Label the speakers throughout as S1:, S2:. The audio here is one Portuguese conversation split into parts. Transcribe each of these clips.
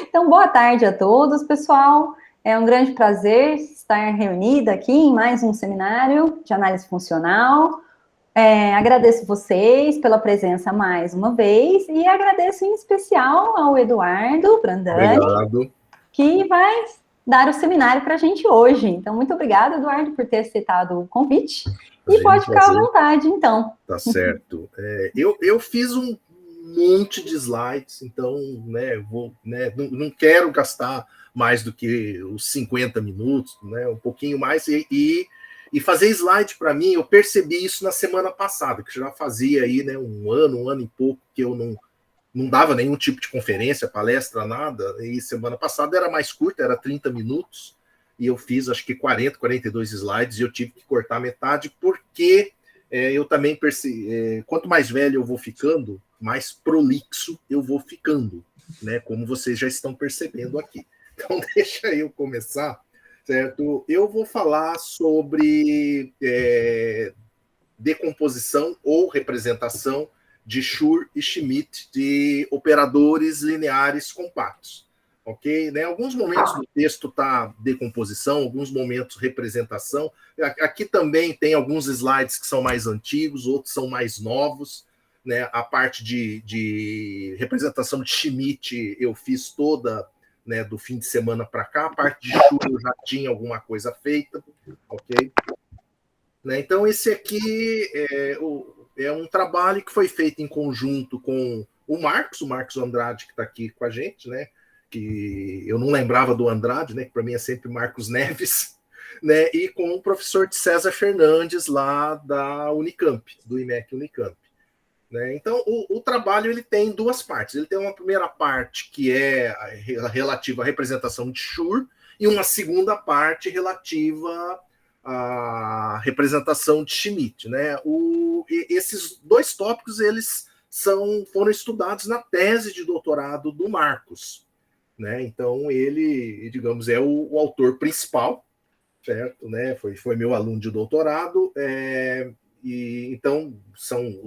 S1: Então, boa tarde a todos, pessoal. É um grande prazer estar reunida aqui em mais um seminário de análise funcional. Agradeço vocês pela presença mais uma vez e agradeço em especial ao Eduardo Brandani,
S2: Obrigado.
S1: que vai dar o seminário para a gente hoje. Então, muito obrigada, Eduardo, por ter aceitado o convite. E
S2: Imagina,
S1: pode ficar à
S2: prazer.
S1: vontade, então.
S2: Tá certo. Eu fiz um monte de slides, então, né, não quero gastar mais do que os 50 minutos, né, um pouquinho mais, e fazer slide para mim, eu percebi isso na semana passada, que já fazia aí, né, um ano e pouco que eu não dava nenhum tipo de conferência, palestra, nada, e semana passada era mais curta, era 30 minutos, e eu fiz acho que 42 slides, e eu tive que cortar metade, porque eu também percebi, quanto mais velho eu vou ficando, mais prolixo eu vou ficando, né? Como vocês já estão percebendo aqui. Então, deixa eu começar, certo? Eu vou falar sobre decomposição ou representação de Schur e Schmidt de operadores lineares compactos. Ok? Né? Alguns momentos do texto está decomposição, alguns momentos representação. Aqui também tem alguns slides que são mais antigos, outros são mais novos. Né? A parte de representação de Schmidt eu fiz toda, né, do fim de semana para cá. A parte de Schur eu já tinha alguma coisa feita. Ok? Né? Então, esse aqui é um trabalho que foi feito em conjunto com o Marcos Andrade, que está aqui com a gente, né? Que eu não lembrava do Andrade, né? Que para mim é sempre Marcos Neves, né? E com o professor de César Fernandes, lá da Unicamp, do IMEC Unicamp. Né? Então, o trabalho ele tem duas partes. Ele tem uma primeira parte que é relativa à representação de Schur e uma segunda parte relativa à representação de Schmidt. Né? Esses dois tópicos eles foram estudados na tese de doutorado do Marcos. Né? Então, ele, digamos, é o autor principal, certo? Né? Foi meu aluno de doutorado. E então são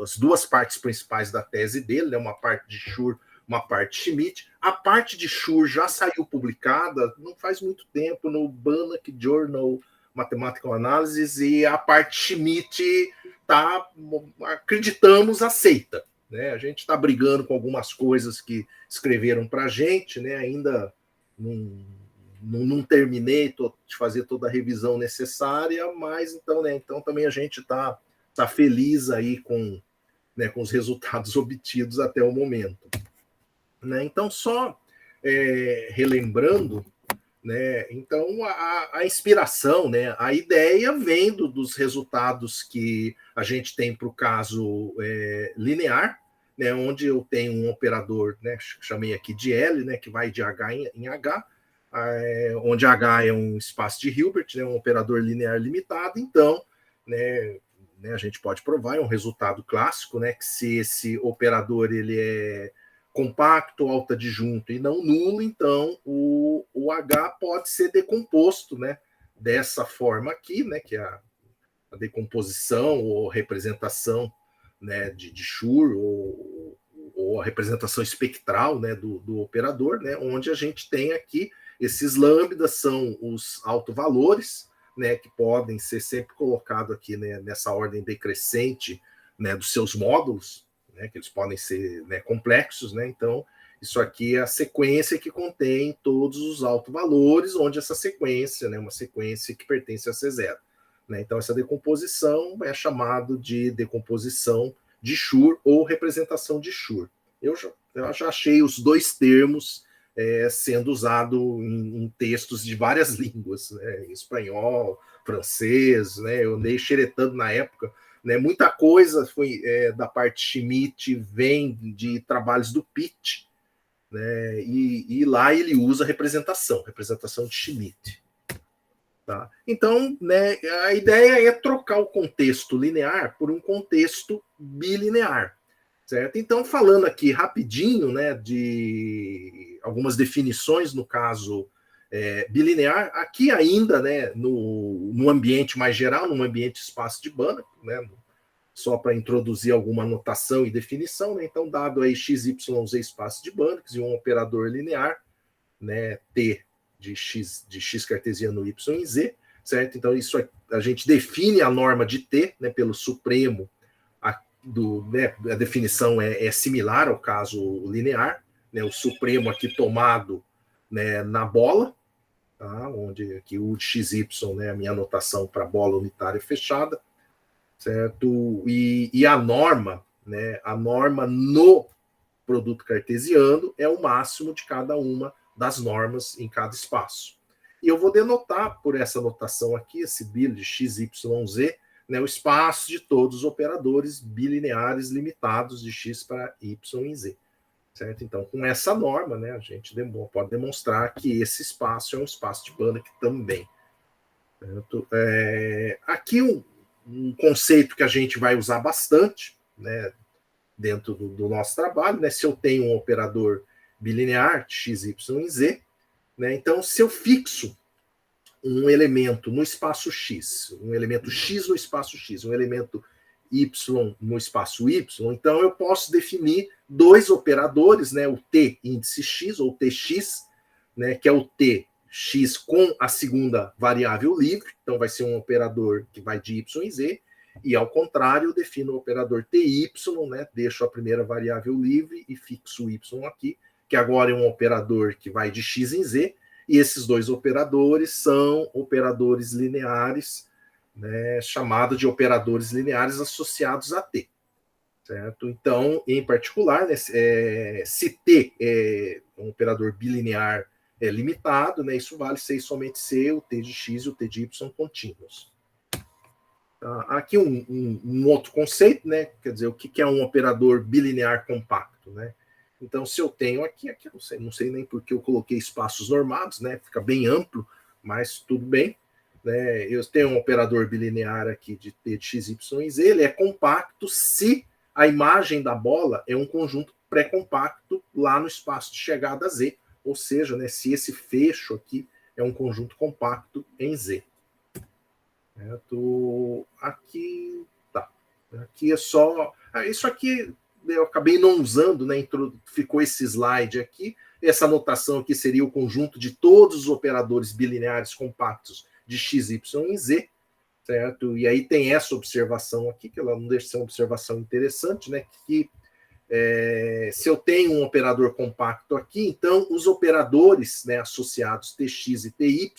S2: as duas partes principais da tese dele, né? Uma parte de Schur, uma parte de Schmidt. A parte de Schur já saiu publicada não faz muito tempo no Banach Journal Mathematical Analysis, e a parte de Schmidt tá, acreditamos, aceita. Né? A gente está brigando com algumas coisas que escreveram para a gente, né? Ainda não terminei de fazer toda a revisão necessária, mas então, né, então também a gente está feliz aí com, né, com os resultados obtidos até o momento. Né? Então, só relembrando, né, então a inspiração, né, a ideia vem dos resultados que a gente tem para o caso linear, né, onde eu tenho um operador, né, chamei aqui de L, né, que vai de H em H, onde H é um espaço de Hilbert, né, um operador linear limitado. Então, né, a gente pode provar, é um resultado clássico, né, que se esse operador ele é compacto, autoadjunto e não nulo, então o H pode ser decomposto, né, dessa forma aqui, né, que é a decomposição ou representação, né, de Schur, ou a representação espectral, né, do operador, né, onde a gente tem aqui esses lambdas são os autovalores, né, que podem ser sempre colocados aqui, né, nessa ordem decrescente, né, dos seus módulos, né, que eles podem ser, né, complexos. Né, então, isso aqui é a sequência que contém todos os autovalores, onde essa sequência, né, uma sequência que pertence a C0. Né, então, essa decomposição é chamado de decomposição de Schur ou representação de Schur. Eu já achei os dois termos sendo usado em textos de várias línguas, né? Espanhol, francês, né? Eu andei xeretando na época, né? Muita coisa foi da parte Schmidt, vem de trabalhos do Pitt, né? E lá ele usa representação de Schmidt. Tá? Então, né, a ideia é trocar o contexto linear por um contexto bilinear. Certo? Então, falando aqui rapidinho, né, de algumas definições no caso bilinear, aqui ainda, né, no ambiente mais geral, no ambiente espaço de Banach, né, só para introduzir alguma notação e definição, né? Então, dado aí x, y, z espaço de Banach e um operador linear, né, T de x cartesiano y em z, certo? Então, isso a gente define a norma de T, né, pelo supremo, né, a definição é similar ao caso linear, né, o supremo aqui tomado, né, na bola, tá? Onde aqui o de xy, né, a minha anotação para bola unitária fechada, certo? E a norma, né, a norma no produto cartesiano é o máximo de cada uma das normas em cada espaço. E eu vou denotar por essa notação aqui, esse bil de x, y, z, né, o espaço de todos os operadores bilineares limitados de x para y em z. Certo? Então, com essa norma, né, a gente pode demonstrar que esse espaço é um espaço de Banach também. Certo? Aqui um conceito que a gente vai usar bastante, né, dentro do nosso trabalho, né, se eu tenho um operador bilinear de x, y e z, né, então se eu fixo um elemento no espaço x, um elemento x no espaço x, um elemento y no espaço y, então eu posso definir dois operadores, né, o t índice x, ou tx, né, que é o tx com a segunda variável livre, então vai ser um operador que vai de y e z, e ao contrário, eu defino o operador ty, né, deixo a primeira variável livre e fixo o y aqui, que agora é um operador que vai de x em z, e esses dois operadores são operadores lineares, né, chamado de operadores lineares associados a t. Certo? Então, em particular, né, se t é um operador bilinear limitado, né, isso vale ser somente c, o t de x e o t de y contínuos. Tá? Aqui um outro conceito, né, quer dizer, o que é um operador bilinear compacto, né? Então, se eu tenho aqui eu não sei nem porque eu coloquei espaços normados, né? Fica bem amplo, mas tudo bem. Né? Eu tenho um operador bilinear aqui de t de x, y e z, ele é compacto se a imagem da bola é um conjunto pré-compacto lá no espaço de chegada a z, ou seja, né, se esse fecho aqui é um conjunto compacto em z. Aqui tá. Aqui é só. Isso aqui eu acabei não usando, né? Ficou esse slide aqui. Essa notação aqui seria o conjunto de todos os operadores bilineares compactos de x, y e z, certo? E aí tem essa observação aqui, que ela não deixa de ser uma observação interessante, né? Que se eu tenho um operador compacto aqui, então os operadores, né, associados tx e ty,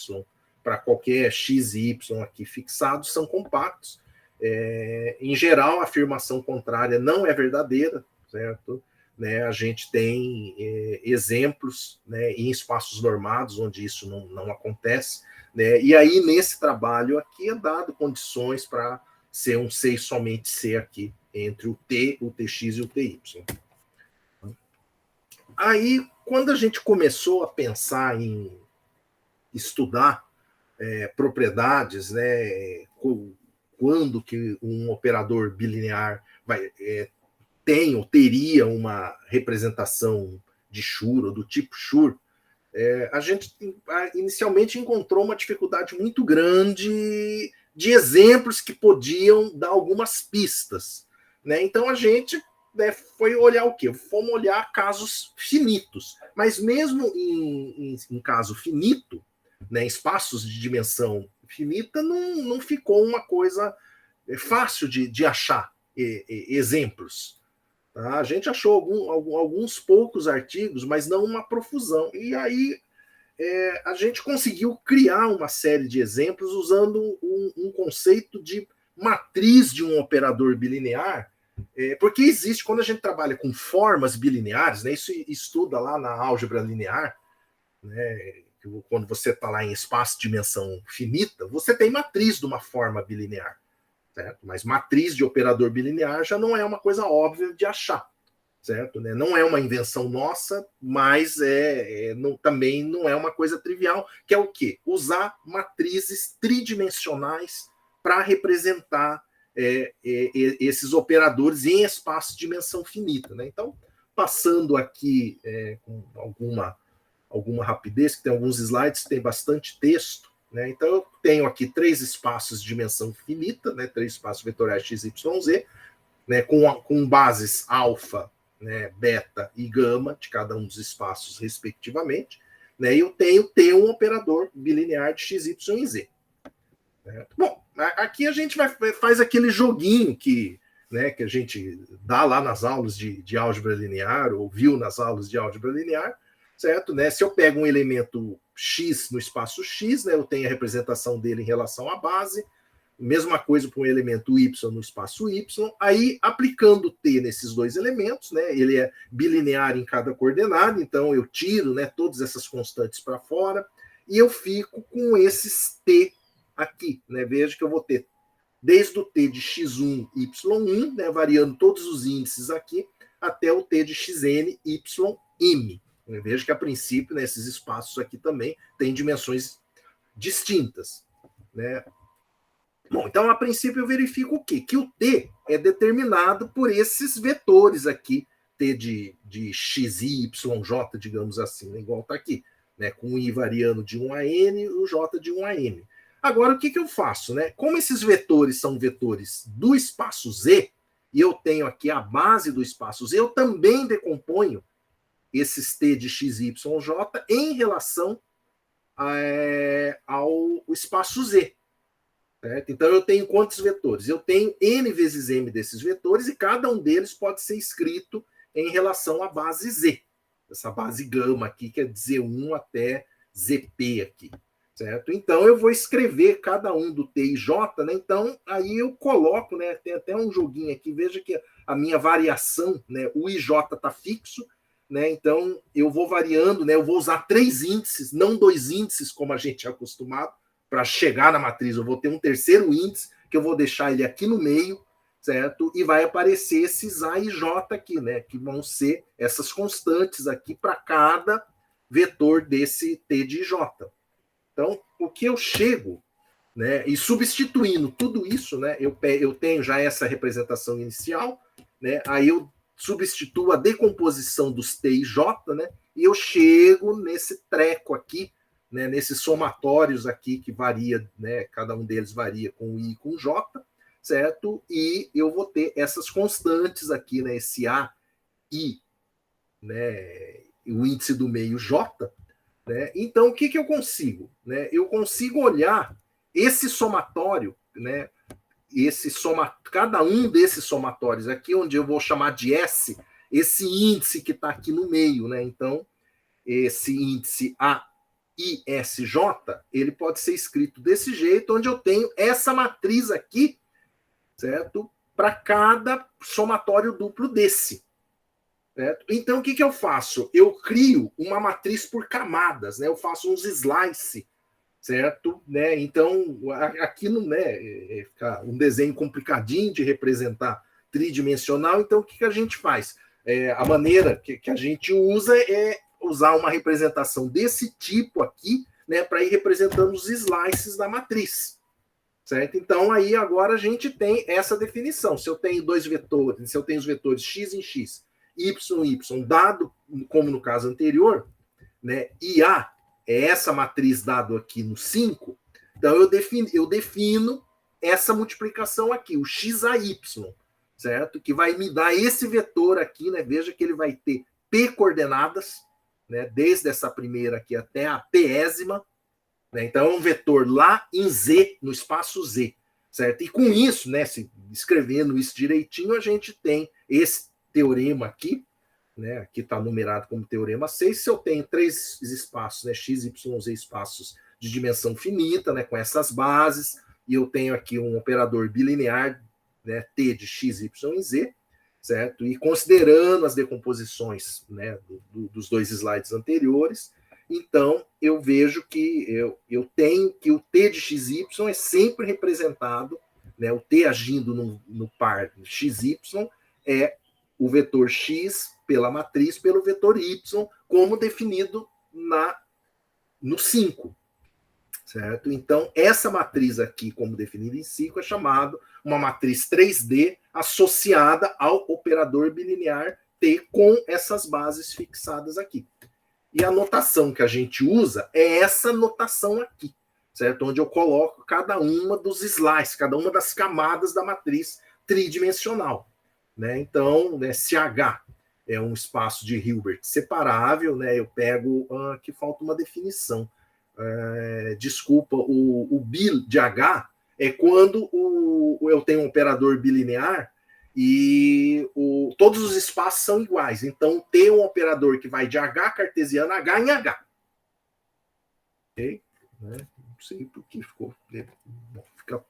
S2: para qualquer x e y aqui fixados, são compactos. Em geral, a afirmação contrária não é verdadeira, certo? Né, a gente tem exemplos, né, em espaços normados onde isso não acontece, né? E aí, nesse trabalho aqui, é dado condições para ser um C e somente C aqui, entre o T, o TX e o TY. Aí, quando a gente começou a pensar em estudar propriedades, né, quando que um operador bilinear tem ou teria uma representação de Schur ou do tipo Schur, a gente inicialmente encontrou uma dificuldade muito grande de exemplos que podiam dar algumas pistas. Né? Então a gente foi olhar o quê? Fomos olhar casos finitos. Mas mesmo em caso finito, né, espaços de dimensão finita, não ficou uma coisa fácil de achar exemplos. Tá? A gente achou alguns poucos artigos, mas não uma profusão. E aí a gente conseguiu criar uma série de exemplos usando um conceito de matriz de um operador bilinear, porque existe, quando a gente trabalha com formas bilineares, né, isso estuda lá na álgebra linear, né, quando você está lá em espaço de dimensão finita, você tem matriz de uma forma bilinear. Certo? Mas matriz de operador bilinear já não é uma coisa óbvia de achar. Certo? Né? Não é uma invenção nossa, mas também não é uma coisa trivial, que é o quê? Usar matrizes tridimensionais para representar esses operadores em espaço de dimensão finita. Né? Então, passando aqui com alguma rapidez, que tem alguns slides, tem bastante texto, né? Então, eu tenho aqui 3 espaços de dimensão finita, né? 3 espaços vetoriais x, y, z, né, com bases alfa, né, beta e gama de cada um dos espaços, respectivamente, né, e eu tenho T, um operador bilinear de x, y e z. Bom, aqui a gente faz aquele joguinho que, né, que a gente dá lá nas aulas de álgebra linear, ou viu nas aulas de álgebra linear, certo? Né? Se eu pego um elemento x no espaço x, né, eu tenho a representação dele em relação à base, mesma coisa para um elemento y no espaço y, aí aplicando t nesses dois elementos, né, ele é bilinear em cada coordenada, então eu tiro, né, todas essas constantes para fora, e eu fico com esses t aqui, né? Veja que eu vou ter desde o t de x1, y1, né, variando todos os índices aqui, até o t de xn, ym. Veja que, a princípio, né, esses espaços aqui também têm dimensões distintas. Né? Bom, então, a princípio, eu verifico o quê? Que o t é determinado por esses vetores aqui, t de x, y, j, digamos assim, né, igual está aqui, né, com o i variando de 1 a n e o j de 1 a n. Agora, o que eu faço? Né? Como esses vetores são vetores do espaço Z, e eu tenho aqui a base do espaço Z, eu também decomponho esses t de x, y, j em relação ao espaço Z. Certo? Então, eu tenho quantos vetores? Eu tenho n vezes m desses vetores, e cada um deles pode ser escrito em relação à base Z. Essa base gama aqui, que é de Z1 até ZP aqui. Certo? Então, eu vou escrever cada um do T e J, né? Então, aí eu coloco, né? Tem até um joguinho aqui, veja que a minha variação, né? O IJ está fixo, né? Então, eu vou variando, né? Eu vou usar 3 índices, não 2 índices, como a gente é acostumado, para chegar na matriz. Eu vou ter um terceiro índice, que eu vou deixar ele aqui no meio, certo? E vai aparecer esses A e J aqui, né? Que vão ser essas constantes aqui para cada vetor desse T de J. Então, o que eu chego, né, e substituindo tudo isso, né, eu tenho já essa representação inicial, né, aí eu substituo a decomposição dos T e J, né, e eu chego nesse treco aqui, né, nesses somatórios aqui que varia, né, cada um deles varia com I e com J, certo? E eu vou ter essas constantes aqui, né, esse A, I, né, o índice do meio J. Né? Então, o que eu consigo? Né? Eu consigo olhar esse somatório, né? Cada um desses somatórios aqui, onde eu vou chamar de S, esse índice que está aqui no meio. Né? Então, esse índice AISJ, ele pode ser escrito desse jeito, onde eu tenho essa matriz aqui, certo? Para cada somatório duplo desse. Certo? Então, o que eu faço? Eu crio uma matriz por camadas, né? Eu faço uns slice, certo? Né? Então, aqui não é ficar um desenho complicadinho de representar tridimensional. Então, o que a gente faz? A maneira que a gente usa é usar uma representação desse tipo aqui, né? Para ir representando os slices da matriz. Certo? Então, aí agora a gente tem essa definição. Se eu tenho dois vetores, se eu tenho os vetores x em x, y, dado, como no caso anterior, né, IA é essa matriz dado aqui no 5, então eu defino essa multiplicação aqui, o XAY, certo? Que vai me dar esse vetor aqui, né? Veja que ele vai ter P coordenadas, né? Desde essa primeira aqui até a Pésima, né? Então é um vetor lá em Z, no espaço Z, certo? E com isso, né, escrevendo isso direitinho, a gente tem esse teorema aqui, né? Aqui está numerado como teorema 6. Se eu tenho 3 espaços, né, x, y, z, espaços de dimensão finita, né, com essas bases, e eu tenho aqui um operador bilinear, né, t de x, y e z, certo? E considerando as decomposições, né, dos dois slides anteriores, então eu vejo que eu tenho que o t de xy é sempre representado, né, o t agindo no par xy é o vetor x pela matriz pelo vetor y, como definido no 5. Certo? Então, essa matriz aqui, como definida em 5, é chamada uma matriz 3D associada ao operador bilinear T com essas bases fixadas aqui. E a notação que a gente usa é essa notação aqui, certo? Onde eu coloco cada uma dos slices, cada uma das camadas da matriz tridimensional. né? Então, né, se H é um espaço de Hilbert separável, né, eu pego... aqui falta uma definição. Desculpa, o bil de H é quando eu tenho um operador bilinear e todos os espaços são iguais. Então, tem um operador que vai de H cartesiano a H em H. Ok? Né? Não sei por que ficou... Bom, fica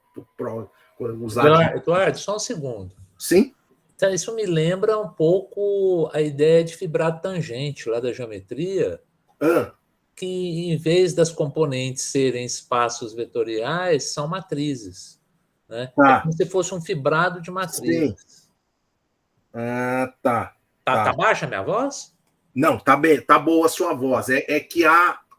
S2: usado.
S3: Eduardo, só um segundo.
S2: Sim?
S3: Então, isso me lembra um pouco a ideia de fibrado tangente lá da geometria, que em vez das componentes serem espaços vetoriais, são matrizes. Né? É como se fosse um fibrado de matrizes.
S2: Tá.
S3: Tá baixa a minha voz?
S2: Não, tá bem, tá boa a sua voz. É que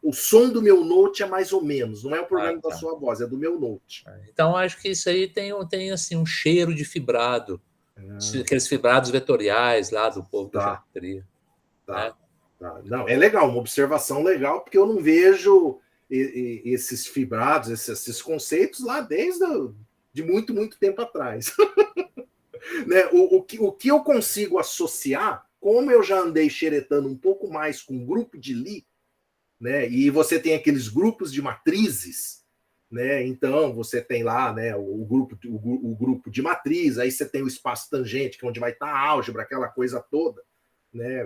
S2: o som do meu note é mais ou menos, não é o problema da sua voz, é do meu note.
S3: Então, acho que isso aí tem assim, um cheiro de fibrado. Aqueles fibrados vetoriais lá do povo da geometria.
S2: Tá. Não, é legal, uma observação legal, porque eu não vejo esses fibrados, esses conceitos lá desde de muito, muito tempo atrás. Né? O que eu consigo associar, como eu já andei xeretando um pouco mais com o grupo de Lie, né? E você tem aqueles grupos de matrizes, né? Então você tem lá, né, o grupo de matriz, aí você tem o espaço tangente, que é onde vai estar a álgebra, aquela coisa toda, né?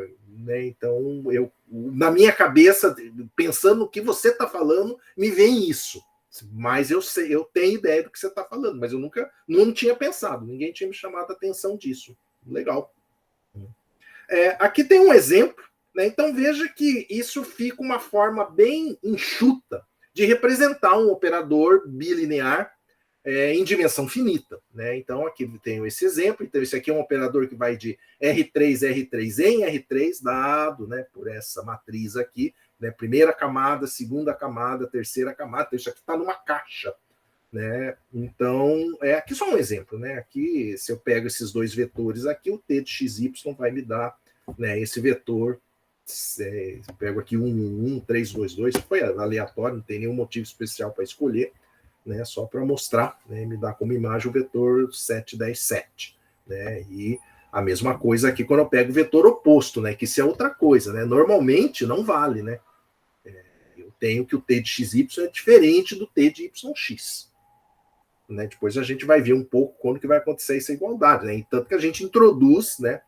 S2: Então na minha cabeça, pensando no que você está falando, me vem isso. Mas eu tenho ideia do que você está falando, mas eu não tinha pensado, ninguém tinha me chamado a atenção disso. Legal. Aqui tem um exemplo, né? Então veja que isso fica uma forma bem enxuta de representar um operador bilinear em dimensão finita, né? Então aqui tenho esse exemplo. Então esse aqui é um operador que vai de R3 em R3, dado, né, por essa matriz aqui, né? Primeira camada, segunda camada, terceira camada. Então, isso aqui está numa caixa, né? Então aqui só um exemplo, né? Aqui, se eu pego esses dois vetores aqui, o T de XY vai me dar, né, esse vetor. Pego aqui 1, 3, 2, 2, foi aleatório, não tem nenhum motivo especial para escolher, né, só para mostrar, né, me dá como imagem o vetor 7, 10, 7. Né, e a mesma coisa aqui quando eu pego o vetor oposto, né, que isso é outra coisa. Né, normalmente não vale. Né, eu tenho que o T de XY é diferente do T de YX. Né, depois a gente vai ver um pouco quando que vai acontecer essa igualdade. Né, tanto que a gente introduz, né,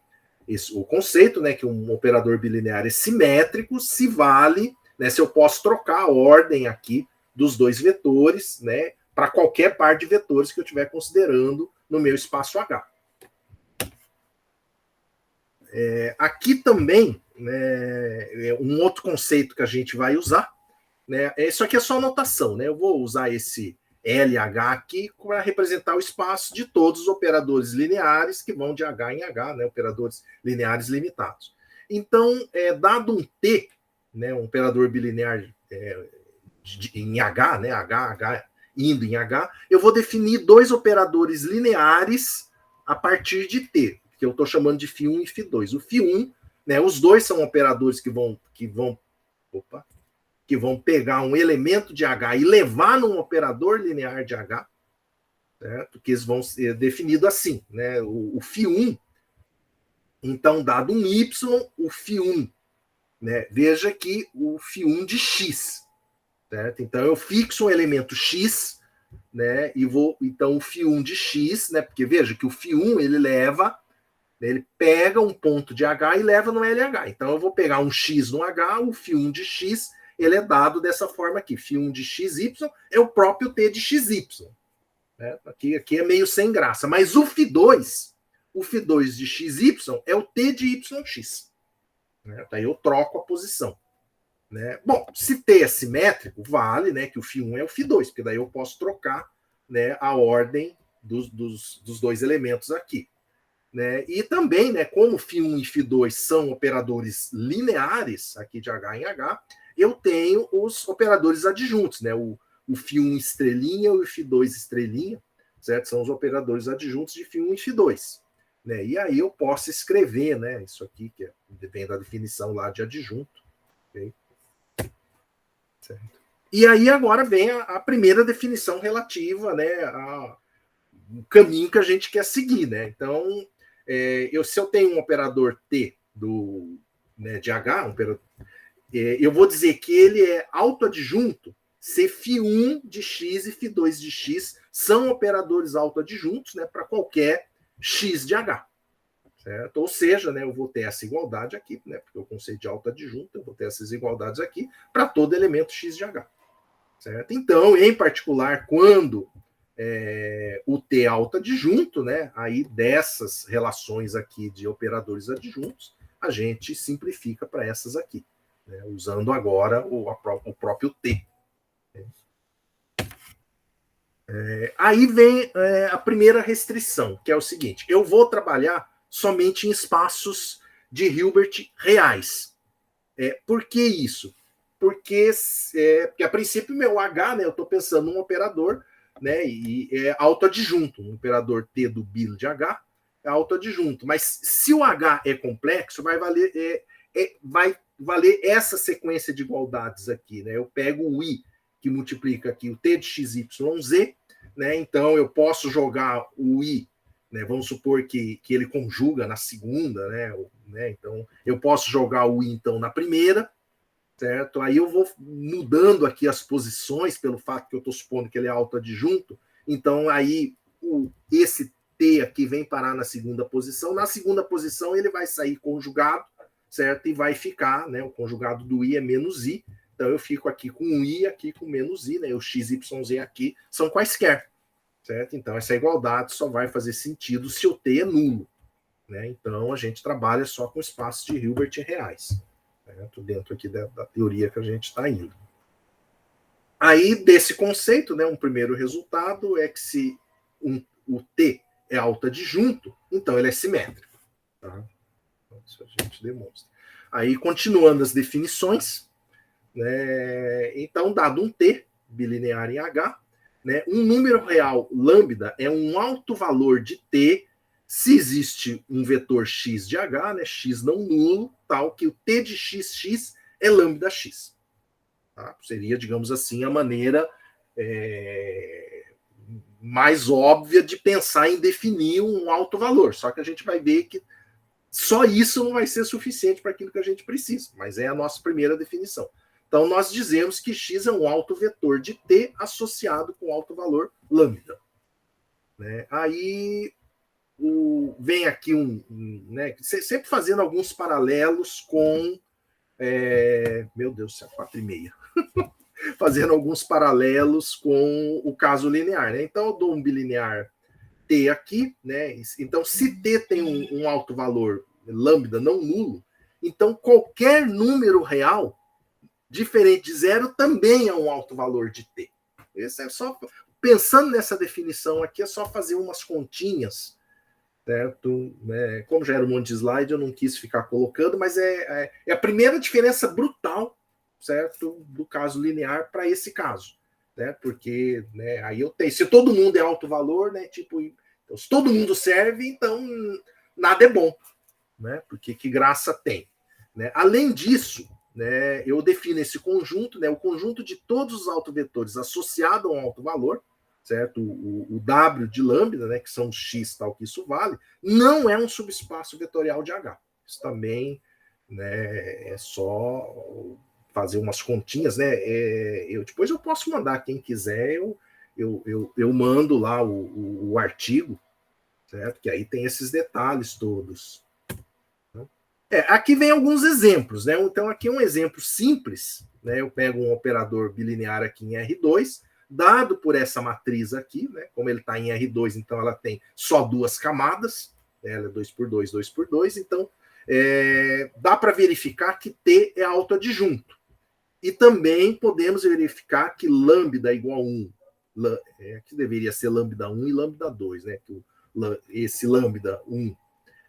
S2: o conceito, né, que um operador bilinear é simétrico se vale, né, se eu posso trocar a ordem aqui dos dois vetores, né, para qualquer par de vetores que eu estiver considerando no meu espaço H. Aqui também, né, um outro conceito que a gente vai usar, né, isso aqui é só notação, né, eu vou usar esse LH aqui para representar o espaço de todos os operadores lineares que vão de H em H, né, operadores lineares limitados. Então, dado um T, né, um operador bilinear em H, né, H indo em H, eu vou definir dois operadores lineares a partir de T, que eu estou chamando de φ1 e φ2. O φ1, né, os dois são operadores que vão pegar um elemento de H e levar num operador linear de H, certo? Que eles vão ser definidos assim, né? O φ1, então, dado um Y, o φ1, né? Veja que o φ1 de X, certo? Então, eu fixo um elemento X, né? E então, o φ1 de X, né? Porque veja que o φ1, ele pega um ponto de H e leva no LH. Então, eu vou pegar um X no H, o φ1 de X, ele é dado dessa forma aqui. φ1 de XY é o próprio T de XY. Né? Aqui é meio sem graça. Mas o φ2 de XY é o T de YX. Né? Daí eu troco a posição. Né? Bom, se T é simétrico, vale, né, que o φ1 é o φ2, porque daí eu posso trocar, né, a ordem dos dois elementos aqui. Né? E também, né, como φ1 e φ2 são operadores lineares, aqui de H em H, eu tenho os operadores adjuntos, né? O φ1 estrelinha e o φ2 estrelinha, certo? São os operadores adjuntos de φ1 e φ2. Né? E aí eu posso escrever, né, isso aqui, que depende da definição lá de adjunto. Okay? Certo? E aí agora vem a primeira definição relativa, né, ao caminho que a gente quer seguir. Né? Então, se eu tenho um operador T de H, eu vou dizer que ele é autoadjunto se φ1 de x e φ2 de x são operadores autoadjuntos, né, para qualquer x de H. Certo? Ou seja, né, eu vou ter essa igualdade aqui, né, porque o conceito de autoadjunto, eu vou ter essas igualdades aqui para todo elemento x de H. Certo? Então, em particular, quando o T é autoadjunto, né, aí dessas relações aqui de operadores adjuntos, a gente simplifica para essas aqui, né, usando agora o próprio T. Aí vem a primeira restrição, que é o seguinte: eu vou trabalhar somente em espaços de Hilbert reais. Por que isso? Porque a princípio meu H, né, eu estou pensando num operador, né, e é autoadjunto, um operador T do Bill de H é autoadjunto. Mas se o H é complexo, vai valer essa sequência de igualdades aqui, né? Eu pego o I, que multiplica aqui o T de XYZ, né? Então eu posso jogar o I, né? Vamos supor que ele conjuga na segunda, né? Então eu posso jogar o I então na primeira, certo? Aí eu vou mudando aqui as posições pelo fato que eu estou supondo que ele é autoadjunto. Então aí esse T aqui vem parar na segunda posição. Na segunda posição ele vai sair conjugado, certo? E vai ficar, né? O conjugado do I é menos I. Então eu fico aqui com o I, aqui com menos I, né? O x, y, z aqui são quaisquer, certo? Então essa igualdade só vai fazer sentido se o T é nulo, né? Então a gente trabalha só com espaços de Hilbert reais, certo? Dentro aqui da teoria que a gente está indo. Aí desse conceito, né? Um primeiro resultado é que se o T é autoadjunto, então ele é simétrico, tá? Então, isso a gente demonstra. Aí continuando as definições, né? Então, dado um T bilinear em H, né, um número real lambda é um alto valor de T se existe um vetor x de H, né, x não nulo, tal que o T de xx é lambda x. Tá? Seria, digamos assim, a maneira mais óbvia de pensar em definir um alto valor. Só que a gente vai ver que só isso não vai ser suficiente para aquilo que a gente precisa, mas é a nossa primeira definição. Então, nós dizemos que x é um alto vetor de T associado com alto valor lambda. Né? Aí vem aqui né, sempre fazendo alguns paralelos com... meu Deus, 4,5. Fazendo alguns paralelos com o caso linear. Né? Então, eu dou um bilinear T aqui. Né? Então, se T tem um alto valor lambda não nulo, então qualquer número real diferente de zero também é um alto valor de T. Esse é só, pensando nessa definição aqui, é só fazer umas continhas, certo? Como já era um monte de slide, eu não quis ficar colocando, mas é a primeira diferença brutal, certo? Do caso linear para esse caso, né? Porque, né, aí eu tenho, se todo mundo é alto valor, né? Tipo, então, se todo mundo serve, então nada é bom, né? Porque que graça tem, né? Além disso, né, eu defino esse conjunto, né, o conjunto de todos os autovetores associado a um alto valor, certo? O W de lambda, né, que são os x tal que isso vale, não é um subespaço vetorial de H. Isso também, né, é só fazer umas continhas, né? Depois eu posso mandar, quem quiser, eu mando lá o artigo, certo? Que aí tem esses detalhes todos. Aqui vem alguns exemplos, né? Então, aqui é um exemplo simples, né? Eu pego um operador bilinear aqui em R2, dado por essa matriz aqui, né? Como ele está em R2, então ela tem só duas camadas, né? Ela é 2x2, 2x2, então dá para verificar que T é autoadjunto. E também podemos verificar que lambda igual a 1, que deveria ser lambda 1 e lambda 2, né? Que esse lambda 1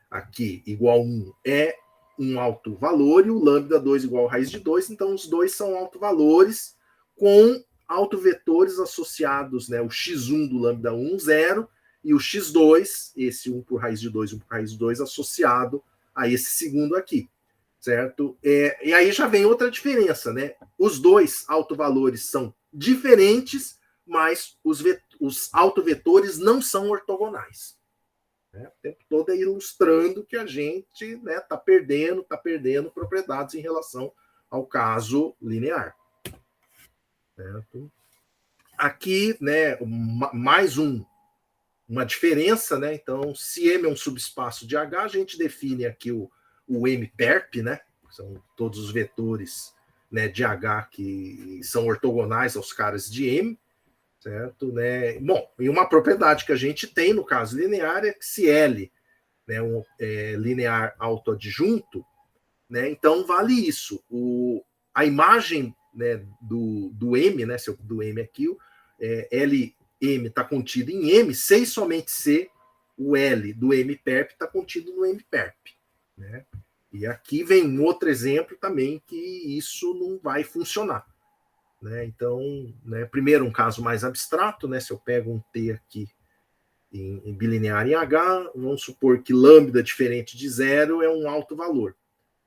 S2: aqui igual a 1 é um alto valor e o lambda 2 igual a raiz de 2, então os dois são alto valores com autovetores associados, né? O x1 do lambda 1, 0, e o x2, esse 1 por raiz de 2, 1 por raiz de 2, associado a esse segundo aqui, certo? E aí já vem outra diferença, né? Os dois autovalores são diferentes, mas os autovetores não são ortogonais. Né? O tempo todo é ilustrando que a gente, né, tá perdendo propriedades em relação ao caso linear. Certo? Aqui, né, mais uma diferença, né? Então, se M é um subespaço de H, a gente define aqui o M-perp, né? São todos os vetores, né, de H que são ortogonais aos caras de M, certo? Né? Bom, e uma propriedade que a gente tem no caso linear é que se L, né, linear autoadjunto, né, então vale isso. A imagem, né, do M, né, do M aqui, LM está contido em M, se e somente se o L do M-perp está contido no M-perp. Né? E aqui vem outro exemplo também que isso não vai funcionar. Né? Então, né, primeiro um caso mais abstrato, né, se eu pego um T aqui em bilinear em H, vamos supor que lambda diferente de zero é um alto valor,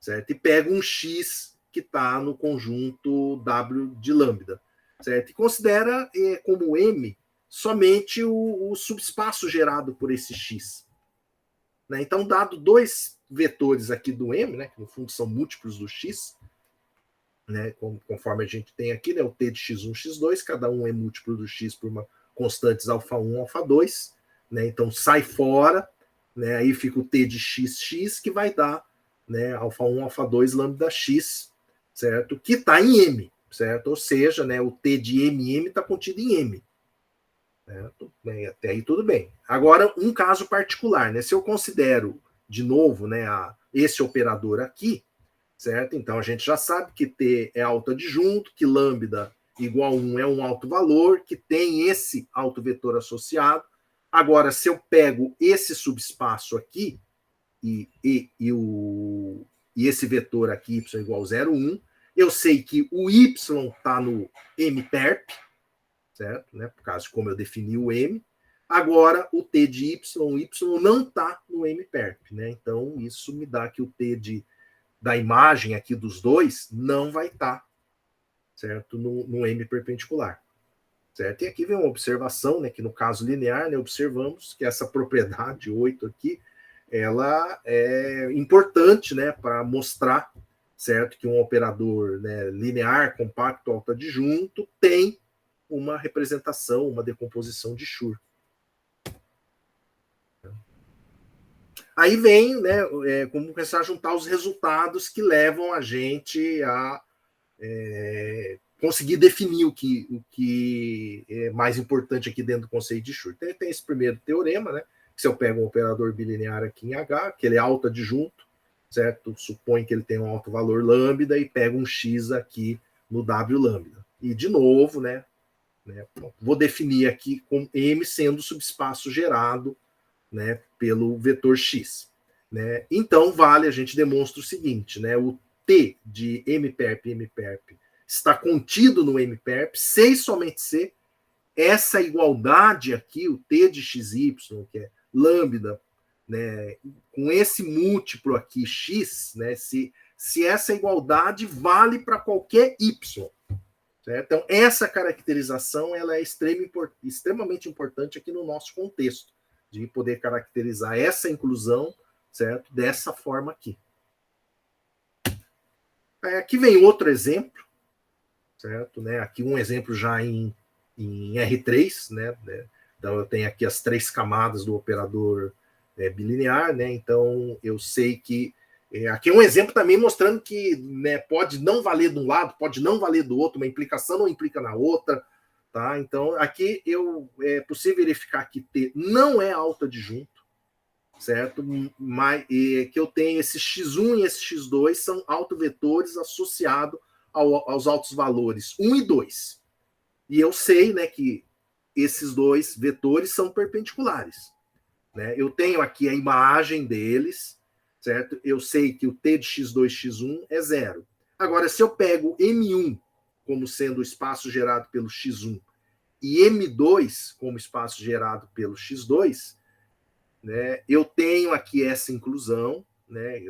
S2: certo? E pego um X que está no conjunto W de lambda, certo? E considera como M somente o subespaço gerado por esse X. Né? Então, dado dois vetores aqui do M, né, que no fundo são múltiplos do X, né, conforme a gente tem aqui, né, o T de x1, x2, cada um é múltiplo do X por uma constantes alfa1, alfa2, né, então sai fora, né, aí fica o T de xx, que vai dar, né, alfa1, alfa2, lambda x, certo? Que está em M, certo? Ou seja, né, o T de MM está contido em M. Certo? Bem, até aí tudo bem. Agora, um caso particular, né? Se eu considero, de novo, né, esse operador aqui, certo? Então, a gente já sabe que T é autoadjunto, que lambda igual a 1 é um alto valor, que tem esse alto vetor associado. Agora, se eu pego esse subespaço aqui, e esse vetor aqui, y igual a 0,1, eu sei que o y está no M-perp, certo? Né? Por causa de como eu defini o M. Agora, o T de y não está no M-perp, né? Então, isso me dá que o T da imagem aqui dos dois não vai estar, certo? No M perpendicular. Certo? E aqui vem uma observação, né, que no caso linear, né, observamos que essa propriedade 8 aqui, ela é importante, né, para mostrar, certo, que um operador, né, linear, compacto, autoadjunto tem uma representação, uma decomposição de Schur. Aí vem, né, como começar a juntar os resultados que levam a gente a conseguir definir o que é mais importante aqui dentro do conceito de Schur. Então, tem esse primeiro teorema, né, que se eu pego um operador bilinear aqui em H, que ele é autoadjunto, certo? Supõe que ele tem um alto valor lambda e pego um X aqui no W lambda. E, de novo, né, vou definir aqui com M sendo o subespaço gerado, né, pelo vetor X. Né? Então, vale, a gente demonstra o seguinte, né, o T de M-perp e M-perp está contido no M-perp, se e somente se essa igualdade aqui, o T de XY, que é lambda, né, com esse múltiplo aqui, X, né, se essa igualdade vale para qualquer Y. Certo? Então, essa caracterização ela é extremamente importante aqui no nosso contexto, de poder caracterizar essa inclusão, certo? Dessa forma aqui. Aqui vem outro exemplo, certo? Né? Aqui um exemplo já em R3, né? Então, eu tenho aqui as três camadas do operador bilinear, né? Então, eu sei que aqui é um exemplo também mostrando que, né, pode não valer de um lado, pode não valer do outro, uma implicação não implica na outra, tá? Então, aqui é possível verificar que T não é autoadjunto, certo? Mas que eu tenho esse x1 e esse x2 são autovetores associados aos altos valores 1 e 2. E eu sei, né, que esses dois vetores são perpendiculares. Né? Eu tenho aqui a imagem deles, certo? Eu sei que o T de x2, x1 é 0. Agora, se eu pego M1 como sendo o espaço gerado pelo x1 e M2 como espaço gerado pelo x2, né, eu tenho aqui essa inclusão, né,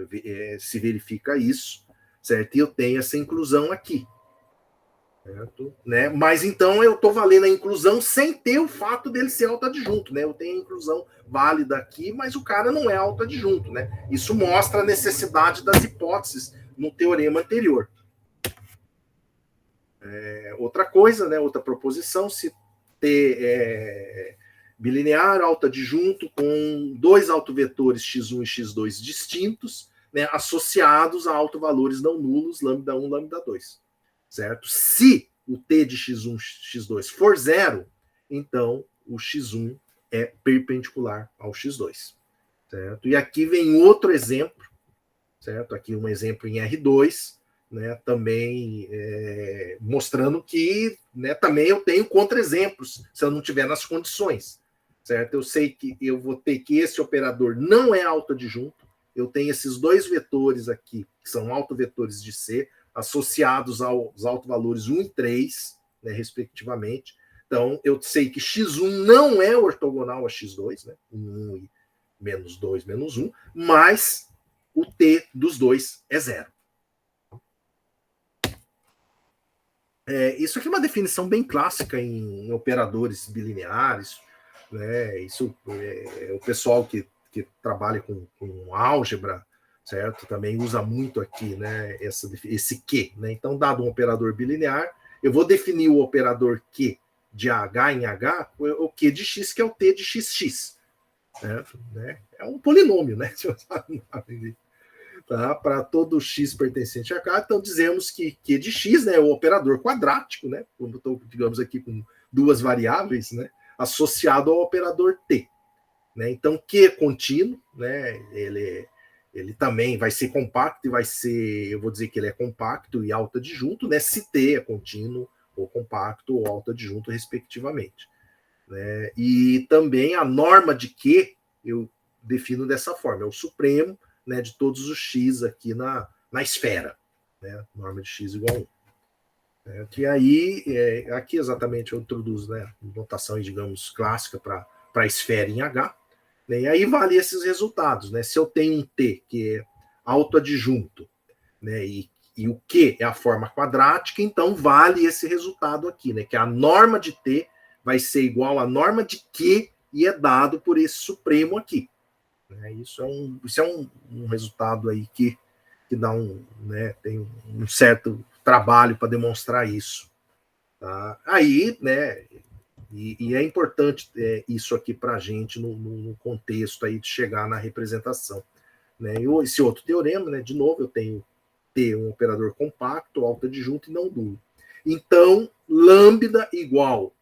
S2: se verifica isso, certo? E eu tenho essa inclusão aqui. certo? Né? Mas então eu estou valendo a inclusão sem ter o fato dele ser autoadjunto, né? Eu tenho a inclusão válida aqui, mas o cara não é autoadjunto, né? Isso mostra a necessidade das hipóteses no teorema anterior. Outra coisa, né? Outra proposição, se T bilinear autoadjunto com dois autovetores x1 e x2 distintos, né, associados a autovalores não nulos, lambda1, lambda2. Certo? Se o T de x1, x2 for zero, então o x1 é perpendicular ao x2. Certo? E aqui vem outro exemplo, certo? Aqui um exemplo em R2, né, também mostrando que, né, também eu tenho contra-exemplos se eu não tiver nas condições. Certo? Eu sei que eu vou ter que esse operador não é autoadjunto, eu tenho esses dois vetores aqui, que são autovetores de C, associados aos autovalores 1 e 3, né, respectivamente. Então, eu sei que x1 não é ortogonal a x2, né, 1 e menos 2, menos 1, mas o T dos dois é zero. Isso aqui é uma definição bem clássica em operadores bilineares, né? Isso o pessoal que trabalha com álgebra, certo? Também usa muito aqui, né? Esse Q, né? Então, dado um operador bilinear, eu vou definir o operador Q de H em H, o Q de X, que é o T de XX. Certo? Né? É um polinômio, né? Tá? Para todo x pertencente a K, então dizemos que Q de X, né, é o operador quadrático, né? Como estou, digamos aqui, com duas variáveis, né? Associado ao operador T. Né? Então, Q é contínuo, né? Ele também vai ser compacto e vai ser, eu vou dizer que ele é compacto e autoadjunto, né? Se T é contínuo, ou compacto, ou autoadjunto, respectivamente. Né? E também a norma de Q eu defino dessa forma, é o supremo, né, de todos os x aqui na esfera. Né? Norma de x igual a 1. Que aí, aqui exatamente eu introduzo, né, notação, digamos, clássica para a esfera em H, né, e aí vale esses resultados. Né? Se eu tenho um T que é autoadjunto, né, e o Q é a forma quadrática, então vale esse resultado aqui, né, que a norma de T vai ser igual à norma de Q e é dado por esse supremo aqui. Né? Isso é um resultado aí que dá né, tem um certo trabalho para demonstrar isso. Tá? Aí, né, e é importante isso aqui para a gente no contexto aí de chegar na representação. Né? E esse outro teorema, né, de novo, eu tenho T, um operador compacto, autoadjunto e não nulo. Então, lambda igual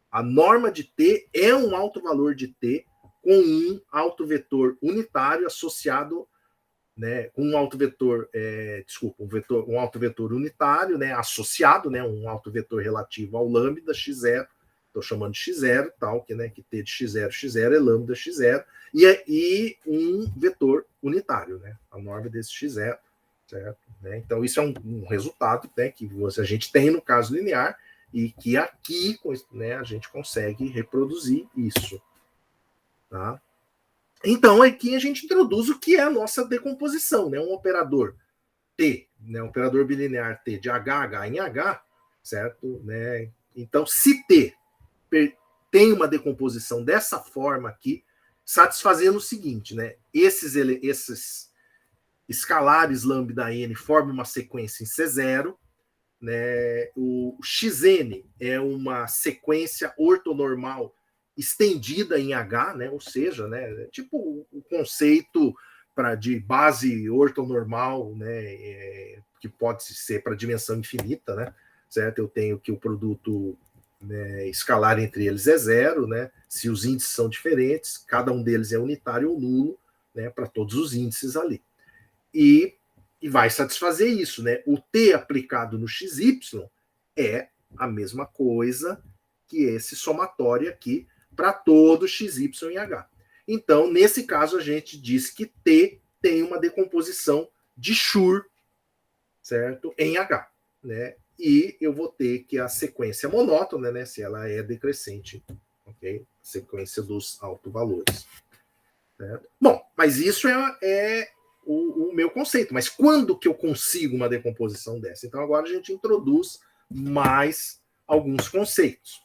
S2: a norma de T é um autovalor de T com um autovetor unitário associado, né, com um autovetor, um autovetor unitário, né, associado, né, um autovetor relativo ao lambda x0, estou chamando de x0, tal, que T de x0 é lambda x0, e um vetor unitário, né, a norma desse x0, certo? Né? Então, isso é um resultado, né, que a gente tem no caso linear, e que aqui, né, a gente consegue reproduzir isso. Tá? Então, aqui a gente introduz o que é a nossa decomposição, né? Um operador T, né? Um operador bilinear T de H em H, certo? Né? Então, se T tem uma decomposição dessa forma aqui, satisfazendo o seguinte, né? Esses escalares lambda n formam uma sequência em C0, né? O xn é uma sequência ortonormal estendida em H, né? Ou seja, né, tipo o conceito de base ortonormal, né, que pode ser para dimensão infinita, né? Certo? Eu tenho que o produto, né, escalar entre eles é zero, né? Se os índices são diferentes, cada um deles é unitário ou nulo, né, para todos os índices ali. E vai satisfazer isso, né? O T aplicado no XY é a mesma coisa que esse somatório aqui para todo XY em H. Então, nesse caso, a gente diz que T tem uma decomposição de Schur, certo? Em H, né? E eu vou ter que a sequência monótona, né? Se ela é decrescente, ok? Sequência dos autovalores. Certo? Bom, mas isso é o meu conceito. Mas quando que eu consigo uma decomposição dessa? Então, agora a gente introduz mais alguns conceitos.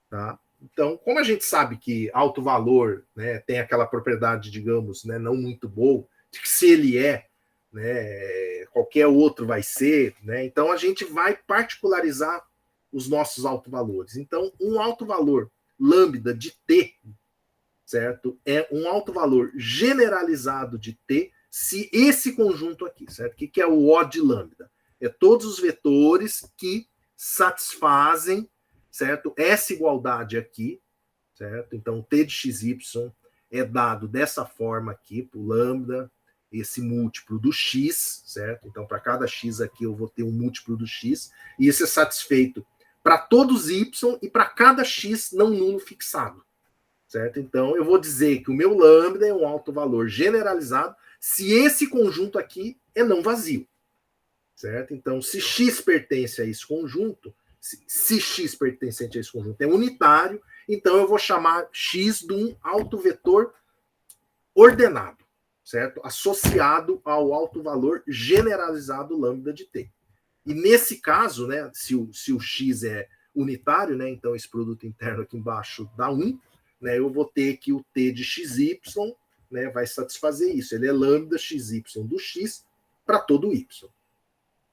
S2: Tá? Então, como a gente sabe que alto valor, né, tem aquela propriedade, digamos, né, não muito boa, de que se ele é, né, qualquer outro vai ser, né, então a gente vai particularizar os nossos alto valores. Então, um alto valor lambda de T, certo? É um alto valor generalizado de T, se esse conjunto aqui, certo? O que é o O de lambda? É todos os vetores que satisfazem, certo? Essa igualdade aqui, certo? Então, o T de xy é dado dessa forma aqui, para o lambda, esse múltiplo do x, certo? Então, para cada x aqui, eu vou ter um múltiplo do x, e isso é satisfeito para todos y e para cada x não nulo fixado, certo? Então, eu vou dizer que o meu lambda é um alto valor generalizado se esse conjunto aqui é não vazio, certo? Então, se x pertence a esse conjunto, se x pertencente a esse conjunto é unitário, então eu vou chamar x de um alto vetor ordenado, certo? Associado ao alto valor generalizado lambda de T. E nesse caso, né, se o x é unitário, né, então esse produto interno aqui embaixo dá 1, né, eu vou ter que o T de xy, né, vai satisfazer isso. Ele é lambda xy do x para todo y.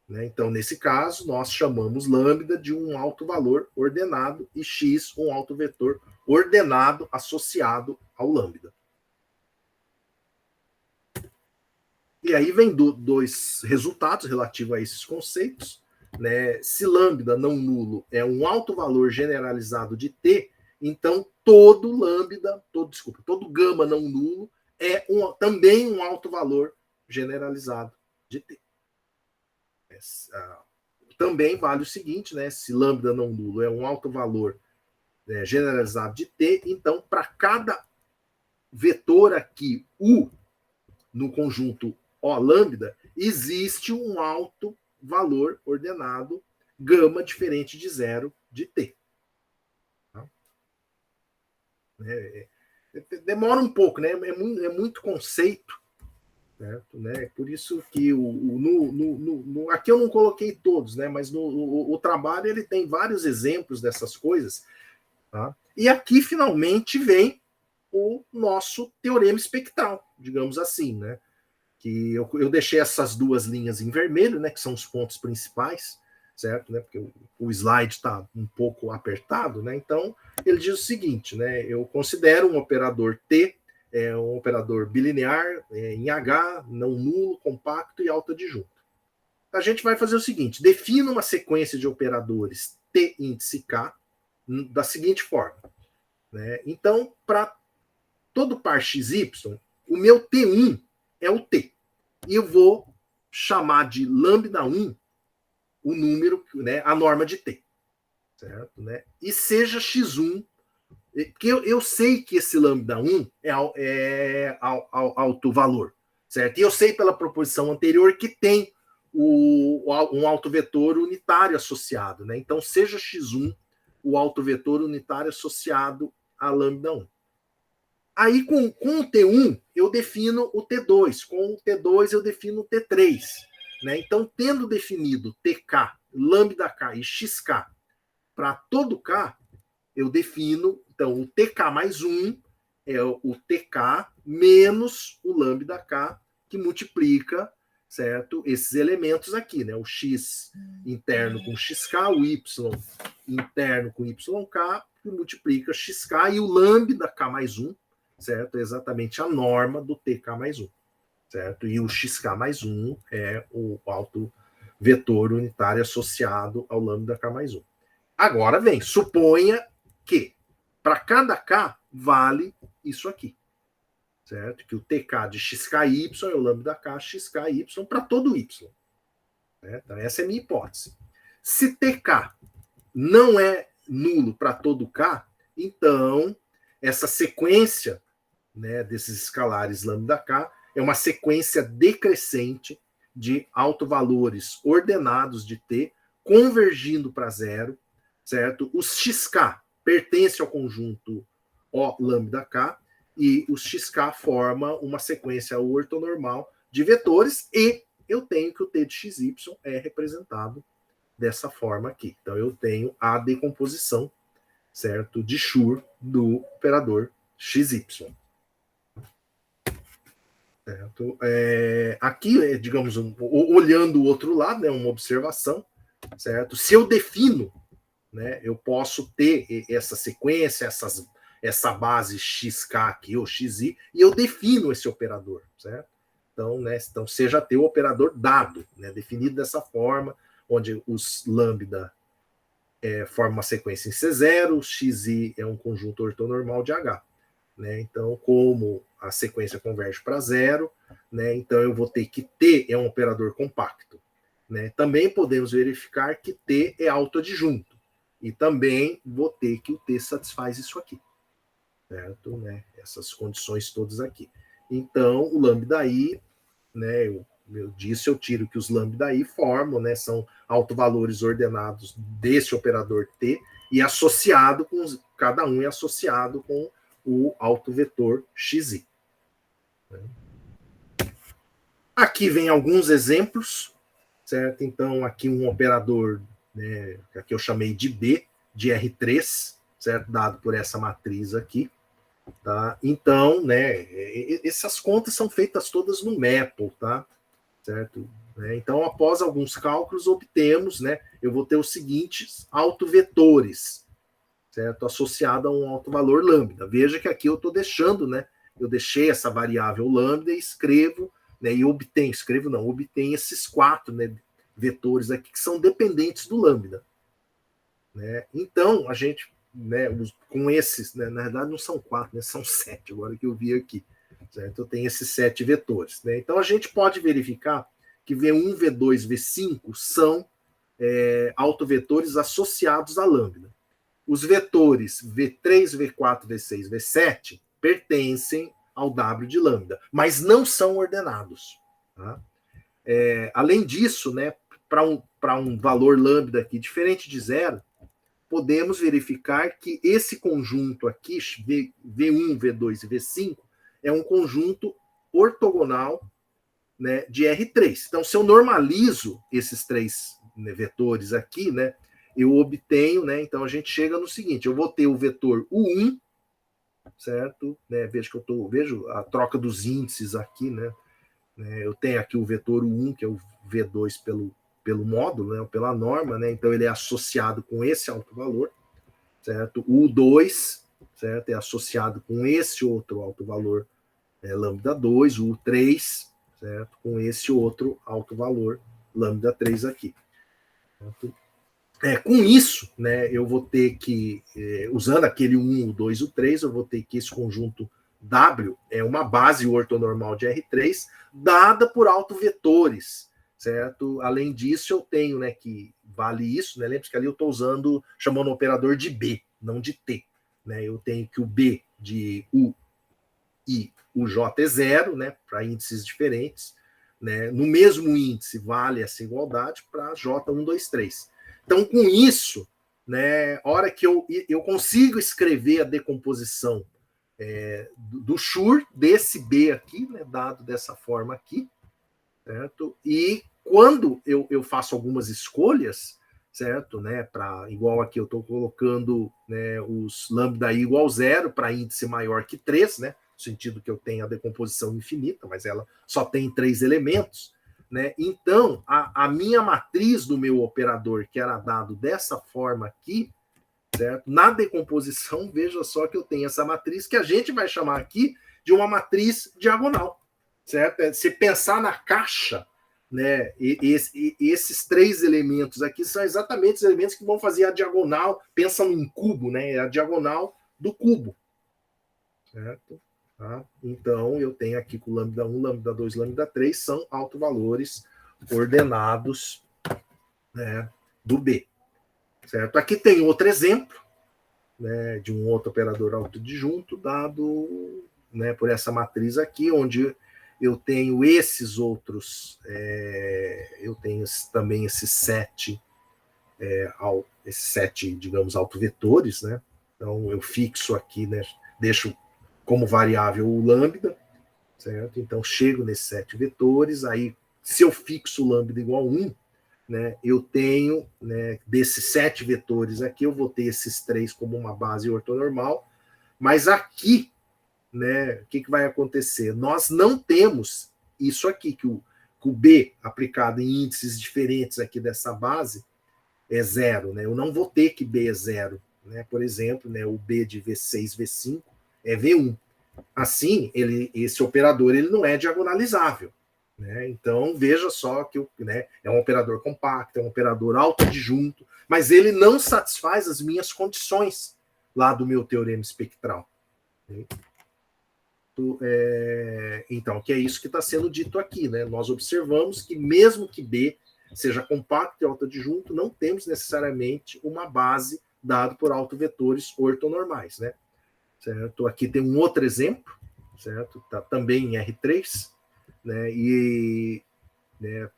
S2: Né? Então, nesse caso, nós chamamos lambda de um alto valor ordenado e x um alto vetor ordenado associado ao lambda. E aí vem dois resultados relativos a esses conceitos. Né? Se lambda não nulo é um alto valor generalizado de T, então todo lambda, todo gama não nulo é também um alto valor generalizado de T. Também vale o seguinte, né? Se lambda não nulo é um alto valor generalizado de T, então para cada vetor aqui, U, no conjunto O lambda, existe um alto valor ordenado gama diferente de zero de T. Tá? Demora um pouco, né? É muito conceito. Certo, né? Por isso que aqui eu não coloquei todos, né? Mas o trabalho ele tem vários exemplos dessas coisas. Tá? E aqui finalmente vem o nosso teorema espectral, digamos assim, né? Que eu deixei essas duas linhas em vermelho, né? Que são os pontos principais, certo? Né? Porque o slide está um pouco apertado, né? Então ele diz o seguinte, né? Eu considero um operador T é um operador bilinear em H, não nulo, compacto e autoadjunto. A gente vai fazer o seguinte, defina uma sequência de operadores T índice K da seguinte forma. Né? Então, para todo par XY, o meu T1 é o T. E eu vou chamar de lambda 1 o número, né, a norma de T. Certo? Né? E seja X1, porque eu sei que esse lambda 1 é alto valor, certo? E eu sei pela proposição anterior que tem um alto vetor unitário associado, né? Então, seja x1 o alto vetor unitário associado a lambda 1. Aí, com o T1, eu defino o T2. Com o T2, eu defino o T3. Né? Então, tendo definido TK, lambda K e XK para todo K, eu defino, então, o TK mais 1 é o TK menos o lambda K, que multiplica, certo? Esses elementos aqui, né? O X interno com XK, o Y interno com YK, que multiplica XK, e o lambda K mais 1, certo? É exatamente a norma do TK mais 1, certo? E o XK mais 1 é o alto vetor unitário associado ao lambda K mais 1. Agora vem, suponha que para cada K vale isso aqui, certo? Que o TK de XKY é o lambda K XKY para todo Y. Né? Então, essa é a minha hipótese. Se TK não é nulo para todo K, então essa sequência, né, desses escalares lambda K é uma sequência decrescente de autovalores ordenados de T convergindo para zero, certo? Os XK pertence ao conjunto O lambda K, e os XK forma uma sequência ortonormal de vetores, e eu tenho que o T de XY é representado dessa forma aqui. Então, eu tenho a decomposição, certo, de Schur do operador XY. Certo? Aqui, digamos, olhando o outro lado, né, uma observação, certo? Se eu defino, né, eu posso ter essa sequência, essa base XK aqui, ou XI, e eu defino esse operador, certo? Então, né, então seja ter o operador dado, né, definido dessa forma, onde os lambda formam uma sequência em C0, XI é um conjunto ortonormal de H. Né? Então, como a sequência converge para zero, né, então eu vou ter que T é um operador compacto. Né? Também podemos verificar que T é autoadjunto. E também vou ter que o T satisfaz isso aqui. Certo? Né? Essas condições todas aqui. Então, o lambda I, né, eu tiro que os lambda I formam, né, são autovalores ordenados desse operador T e associado com, cada um é associado com o autovetor XI. Aqui vem alguns exemplos, certo? Então, aqui um operador, né, que aqui eu chamei de B, de R3, certo? Dado por essa matriz aqui. Tá? Então, né, essas contas são feitas todas no Maple, tá? Certo? Então, após alguns cálculos, obtemos, né, eu vou ter os seguintes autovetores, certo? Associado a um autovalor lambda. Veja que aqui eu estou deixando, né? Eu deixei essa variável lambda e escrevo, né? E obtenho esses 4, né, vetores aqui que são dependentes do lambda. Né? Então, a gente, né, com esses, né, na verdade não são 4, né, são 7, agora que eu vi aqui. Certo? Eu tenho esses 7 vetores. Né? Então, a gente pode verificar que V1, V2, V5 são autovetores associados a lambda. Os vetores V3, V4, V6, V7 pertencem ao W de lambda, mas não são ordenados. Tá? Além disso, né, para um valor lambda aqui diferente de zero, podemos verificar que esse conjunto aqui, V1, V2 e V5, é um conjunto ortogonal, né, de R3. Então, se eu normalizo esses 3, né, vetores aqui, né, eu obtenho, né, então a gente chega no seguinte, eu vou ter o vetor U1, certo? Né, vejo a troca dos índices aqui, né? Eu tenho aqui o vetor U1, que é o V2 pelo módulo, né, pela norma, né? Então ele é associado com esse alto valor, certo? O U2, certo? É associado com esse outro alto valor, lambda 2, o U3, certo? Com esse outro alto valor, lambda 3 aqui. Certo? Com isso, né, eu vou ter que, usando aquele 1, o 2 e o 3, eu vou ter que esse conjunto W é uma base ortonormal de R3 dada por autovetores, certo? Além disso, eu tenho, né, que vale isso, né? Lembre-se que ali eu estou chamando o operador de B, não de T. Né? Eu tenho que o B de U e o J é zero, né, para índices diferentes. Né? No mesmo índice vale essa igualdade para J1, 2, 3. Então, com isso, né, a hora que eu consigo escrever a decomposição do Schur, desse B aqui, né, dado dessa forma aqui, certo? E quando eu faço algumas escolhas, certo? Né, igual aqui eu estou colocando, né, os lambda I igual 0 para índice maior que 3, né? No sentido que eu tenho a decomposição infinita, mas ela só tem 3 elementos. Né? Então, a minha matriz do meu operador, que era dado dessa forma aqui, certo? Na decomposição, veja só que eu tenho essa matriz que a gente vai chamar aqui de uma matriz diagonal. Certo? Se pensar na caixa, né, esses 3 elementos aqui são exatamente os elementos que vão fazer a diagonal, pensam em cubo, né, a diagonal do cubo. Certo? Tá? Então, eu tenho aqui com lambda 1, lambda 2, lambda 3, são autovalores ordenados, né, do B. Certo? Aqui tem outro exemplo, né, de um outro operador autoadjunto dado, né, por essa matriz aqui, onde eu tenho esses outros, eu tenho também esses 7, digamos, autovetores, né? Então, eu fixo aqui, né, deixo como variável o lambda, certo? Então, chego nesses 7 vetores, aí, se eu fixo o lambda igual a 1, né, eu tenho, né, desses 7 vetores aqui, eu vou ter esses 3 como uma base ortonormal, mas aqui, né, o que vai acontecer? Nós não temos isso aqui, que o B aplicado em índices diferentes aqui dessa base é 0, né? Eu não vou ter que B é 0, né? Por exemplo, né, o B de V6, V5 é V1. Assim, esse operador ele não é diagonalizável, né? Então, veja só que, né, é um operador compacto, é um operador autoadjunto, mas ele não satisfaz as minhas condições lá do meu teorema espectral. Então, que é isso que está sendo dito aqui, né? Nós observamos que mesmo que B seja compacto e autoadjunto, não temos necessariamente uma base dada por autovetores ortonormais, né? Certo? Aqui tem um outro exemplo, certo? Tá também em R3, né? E, né,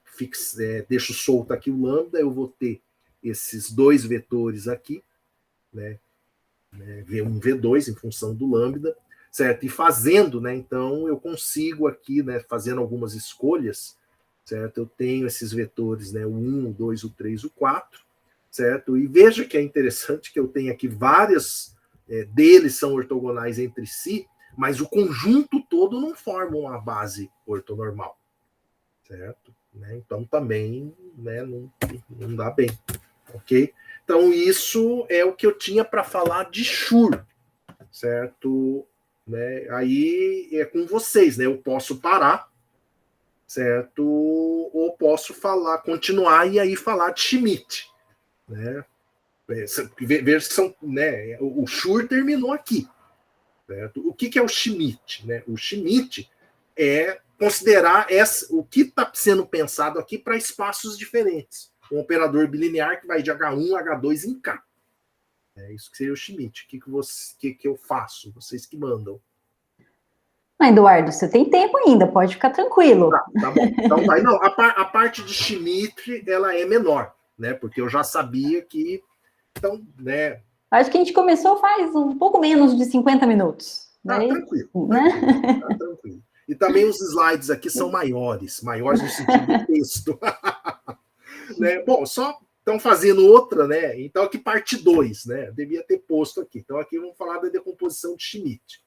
S2: deixo solto aqui o lambda, eu vou ter esses 2 vetores aqui, né? V1, V2 em função do lambda, certo? E fazendo, né, então eu consigo aqui, né, fazendo algumas escolhas, certo? Eu tenho esses vetores, né, o 1, o 2, o 3, o 4, certo? E veja que é interessante que eu tenho aqui várias deles são ortogonais entre si, mas o conjunto todo não forma uma base ortonormal, certo? Né? Então também, né, não dá bem, ok? Então isso é o que eu tinha para falar de Schur, certo? Né? Aí é com vocês, né? Eu posso parar, certo? Ou posso continuar e aí falar de Schmidt, né? Ver se são, né? O Schur terminou aqui, certo? O que é o Schmidt, né? O Schmidt é considerar o que está sendo pensado aqui para espaços diferentes. Um operador bilinear que vai de H1 a H2 em K. É isso que seria o Schmidt. O que eu faço? Vocês que mandam.
S1: Eduardo, você tem tempo ainda, pode ficar tranquilo.
S2: Tá bom. Então vai. Não, a parte de Schmidt, ela é menor, né? Porque eu já sabia que. Então, né?
S1: Acho que a gente começou faz um pouco menos de 50 minutos.
S2: Tá, tranquilo.
S1: Né?
S2: Tá tranquilo. E também os slides aqui são maiores no sentido do texto. Né? Bom, só estão fazendo outra, né? Então aqui parte 2, né? Devia ter posto aqui. Então aqui vamos falar da decomposição de Schmidt.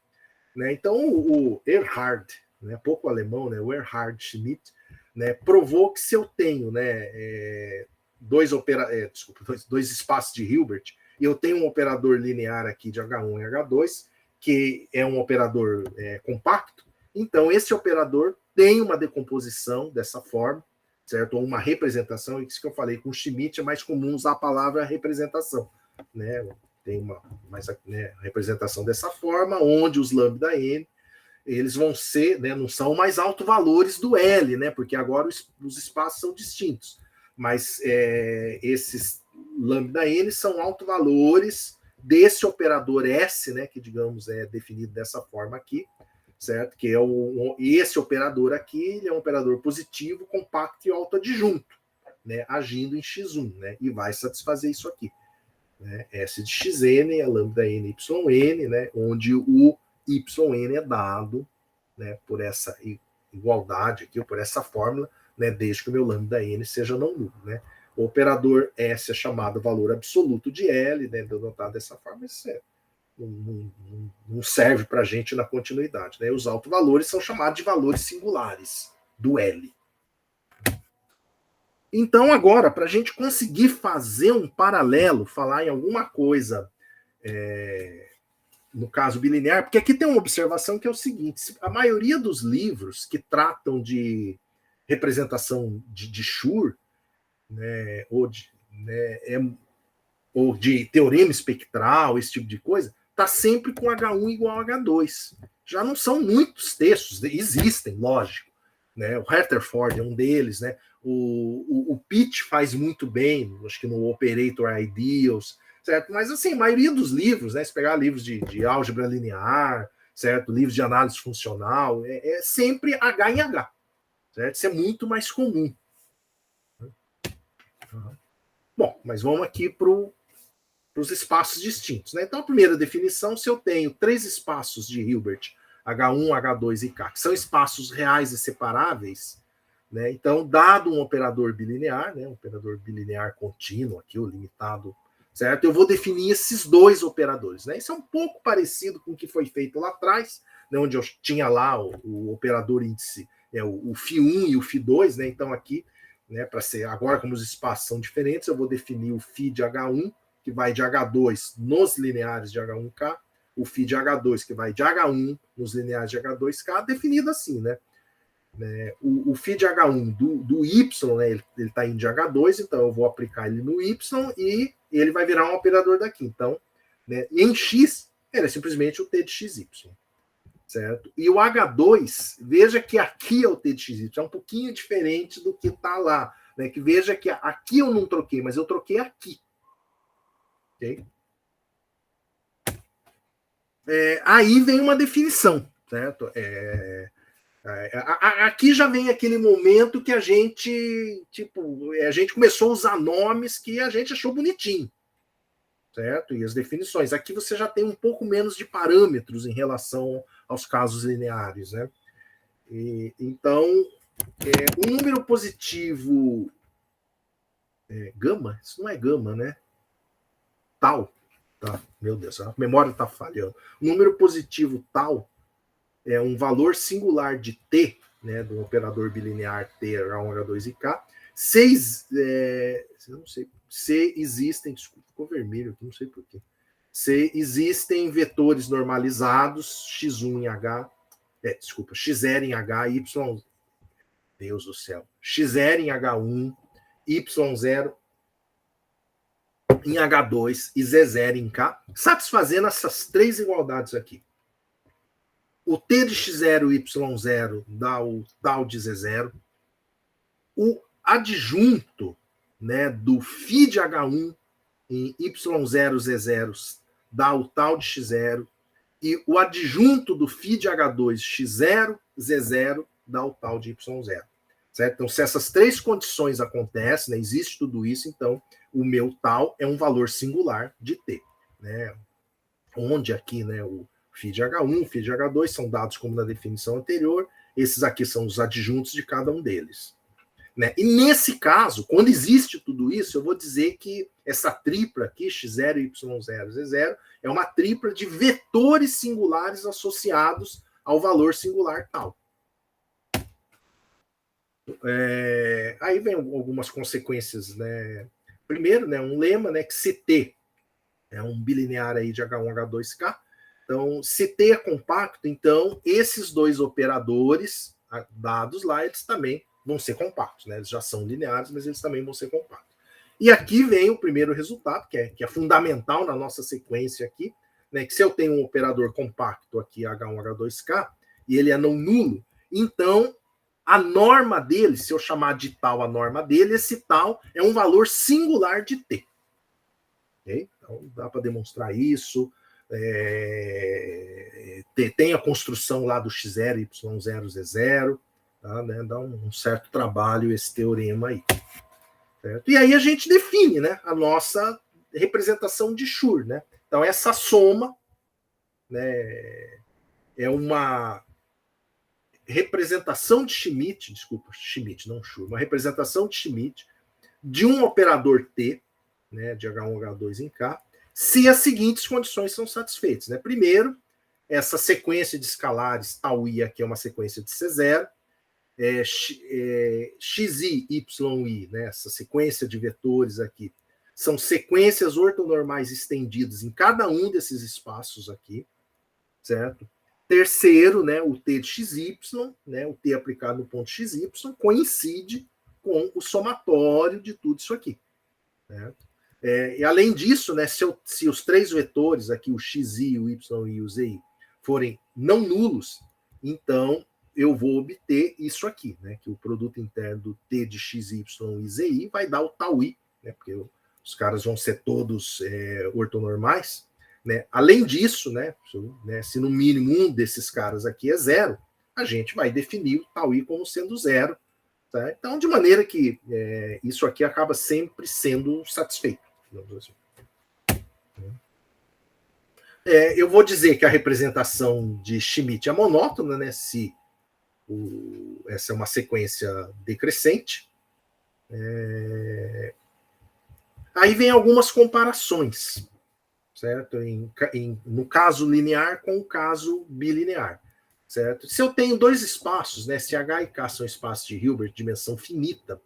S2: Né? Então o Erhard, né? Pouco alemão, né? O Erhard Schmidt, né? Provou que se eu tenho, né, dois espaços de Hilbert, e eu tenho um operador linear aqui de H1 e H2, que é um operador compacto, então esse operador tem uma decomposição dessa forma, certo? Ou uma representação, isso que eu falei, com Schmidt é mais comum usar a palavra representação, né? Tem uma representação dessa forma, onde os lambda n, eles vão ser, né, não são mais alto-valores do L, né? Porque agora os espaços são distintos. Mas esses lambda n são alto-valores desse operador S, né? Que, digamos, é definido dessa forma aqui, certo? Que é esse operador aqui, ele é um operador positivo, compacto e autoadjunto, né? Agindo em x1, né? E vai satisfazer isso aqui. Né? S de xn é lambda n yn, né? Onde o yn é dado, né, por essa igualdade aqui, ou por essa fórmula, né, desde que o meu lambda n seja não nulo. Né? O operador S é chamado valor absoluto de L, né, denotado dessa forma, isso não serve para a gente na continuidade. Né? Os autovalores são chamados de valores singulares do L. Então, agora, para a gente conseguir fazer um paralelo, falar em alguma coisa, no caso bilinear, porque aqui tem uma observação que é o seguinte: a maioria dos livros que tratam de representação de Schur, né, ou de teorema espectral, esse tipo de coisa, está sempre com H1 igual a H2. Já não são muitos textos, existem, lógico. Né? O Rutherford é um deles, né? O Pitt faz muito bem, acho que no Operator Ideals, certo? Mas assim, a maioria dos livros, né? Se pegar livros de álgebra linear, certo? Livros de análise funcional, é sempre H em H, certo? Isso é muito mais comum. Bom, mas vamos aqui para os espaços distintos, né? Então, a primeira definição, se eu tenho 3 espaços de Hilbert, H1, H2 e K, que são espaços reais e separáveis, né? Então, dado um operador bilinear, né, um operador bilinear contínuo, aqui o limitado, certo? Eu vou definir esses dois operadores, né? Isso é um pouco parecido com o que foi feito lá atrás, né, onde eu tinha lá o operador índice, o φ1 e o φ2, né? Então, aqui, né, para ser agora, como os espaços são diferentes, eu vou definir o φ de H1, que vai de H2 nos lineares de H1K, o φ de H2, que vai de H1 nos lineares de H2K, definido assim, né? O φ de H1 do Y, né, ele está indo de H2, então eu vou aplicar ele no Y e ele vai virar um operador daqui. Então, né, em X, ele é simplesmente o T de XY. Certo? E o H2, veja que aqui é o T de XY, é um pouquinho diferente do que está lá. Né? Que veja que aqui eu não troquei, mas eu troquei aqui. Okay? Aí vem uma definição, certo? Aqui já vem aquele momento que a gente começou a usar nomes que a gente achou bonitinho, certo? E as definições. Aqui você já tem um pouco menos de parâmetros em relação aos casos lineares, né? Então, um número positivo gama, isso não é gama, né? Tal, tá? Meu Deus, a memória está falhando. O número positivo tal é um valor singular de T, né, do operador bilinear T, H1, H2 e K. Eu não sei, se existem, desculpa, ficou vermelho aqui, não sei porquê. Se existem vetores normalizados, x1 em H, x0 em H, y, Deus do céu, x0 em H1, y0 em H2 e z0 em K, satisfazendo essas três igualdades aqui. O T de x0 e y0 dá o tal de z0. O adjunto, né, do φ de H1 em y0, z0 dá o tal de x0. E o adjunto do φ de H2, x0, z0 dá o tal de y0. Certo? Então, se essas três condições acontecem, né, existe tudo isso, então o meu tal é um valor singular de T. Né? Onde aqui, né, o φ de H1, φ de H2 são dados como na definição anterior, esses aqui são os adjuntos de cada um deles. Né? E nesse caso, quando existe tudo isso, eu vou dizer que essa tripla aqui, x0, y0, z0, é uma tripla de vetores singulares associados ao valor singular tal. Aí vem algumas consequências. Né? Primeiro, né, um lema, né, que se T é um bilinear aí de H1, H2K, então, se T é compacto, então esses dois operadores dados lá, eles também vão ser compactos, né? Eles já são lineares, mas eles também vão ser compactos. E aqui vem o primeiro resultado, que é fundamental na nossa sequência aqui, né? Que se eu tenho um operador compacto aqui, H1, H2K, e ele é não nulo, então a norma dele, se eu chamar de tal a norma dele, esse tal é um valor singular de T. Okay? Então, dá para demonstrar isso. Tem a construção lá do x0, y0, z0, tá, né? Dá um certo trabalho esse teorema aí. Certo? E aí a gente define, né, a nossa representação de Schur. Né? Então, essa soma, né, é uma representação de Schmidt, desculpa, Schmidt, não Schur, uma representação de Schmidt de um operador T, né, de H1, H2 em K, se as seguintes condições são satisfeitas. Né? Primeiro, essa sequência de escalares tau i aqui é uma sequência de C0, xi, yi, né? Essa sequência de vetores aqui, são sequências ortonormais estendidas em cada um desses espaços aqui, certo? Terceiro, né, o T de xy, né, o T aplicado no ponto xy, coincide com o somatório de tudo isso aqui. Certo? E além disso, né, se os três vetores aqui, o xi, o yi e o zi, forem não nulos, então eu vou obter isso aqui, né, que o produto interno do T de xy e zi vai dar o tau i, né, porque os caras vão ser todos ortonormais. Né? Além disso, né, se no mínimo um desses caras aqui é zero, a gente vai definir o tau i como sendo zero. Tá? Então, de maneira que isso aqui acaba sempre sendo satisfeito. Assim. Eu vou dizer que a representação de Schmidt é monótona, né? Se essa é uma sequência decrescente. Aí vem algumas comparações, certo? No caso linear com o caso bilinear, certo? Se eu tenho dois espaços, né, se H e K são espaços de Hilbert de dimensão finita,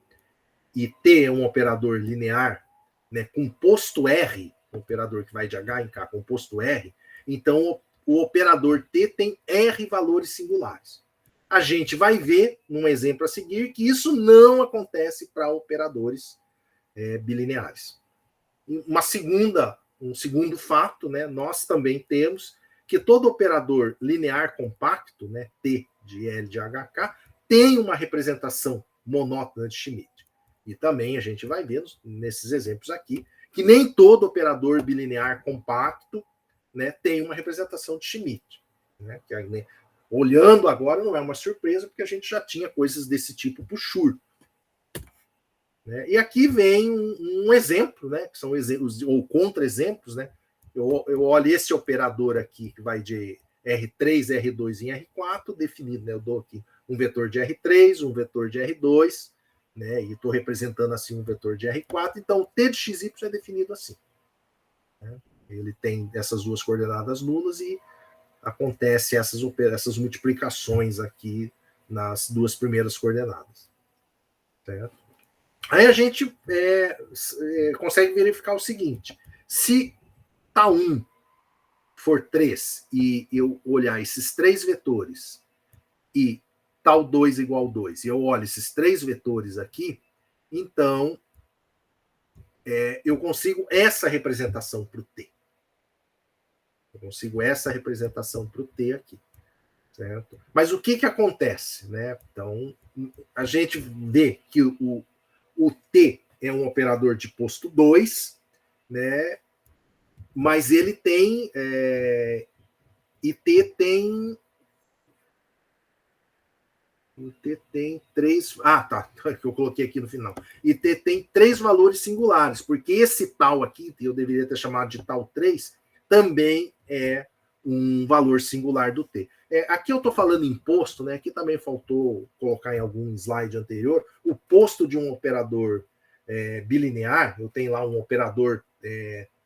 S2: e T é um operador linear, né, composto R, um operador que vai de H em K composto R, então o operador T tem R valores singulares. A gente vai ver, num exemplo a seguir, que isso não acontece para operadores bilineares. Um segundo fato, né, nós também temos que todo operador linear compacto, né, T de L de HK, tem uma representação monótona de Schmidt. E também a gente vai ver nesses exemplos aqui que nem todo operador bilinear compacto, né, tem uma representação de Schmidt. Né, que, né, olhando agora não é uma surpresa, porque a gente já tinha coisas desse tipo para o Schur. Né? E aqui vem um exemplo, né, que são exemplos ou contra-exemplos. Né? Eu olho esse operador aqui, que vai de R3, R2 em R4, definido. Né? Eu dou aqui um vetor de R3, um vetor de R2, né? E estou representando assim um vetor de R4. Então, o T de XY é definido assim. Né? Ele tem essas duas coordenadas nulas e acontece essas multiplicações aqui nas duas primeiras coordenadas. Certo? Aí a gente consegue verificar o seguinte: se τ1 for 3 e eu olhar esses três vetores e τ2 igual 2, e eu olho esses três vetores aqui, então eu consigo essa representação para o T. Eu consigo essa representação para o T aqui. Certo? Mas o que acontece? Né? Então, a gente vê que o T é um operador de posto 2, né? Mas ele tem... e T tem... O T tem 3... Ah, tá. Que eu coloquei aqui no final. E T tem 3 valores singulares, porque esse tal aqui, eu deveria ter chamado de tal 3, também é um valor singular do T. Aqui eu estou falando em posto, né? Aqui também faltou colocar em algum slide anterior o posto de um operador bilinear. Eu tenho lá um operador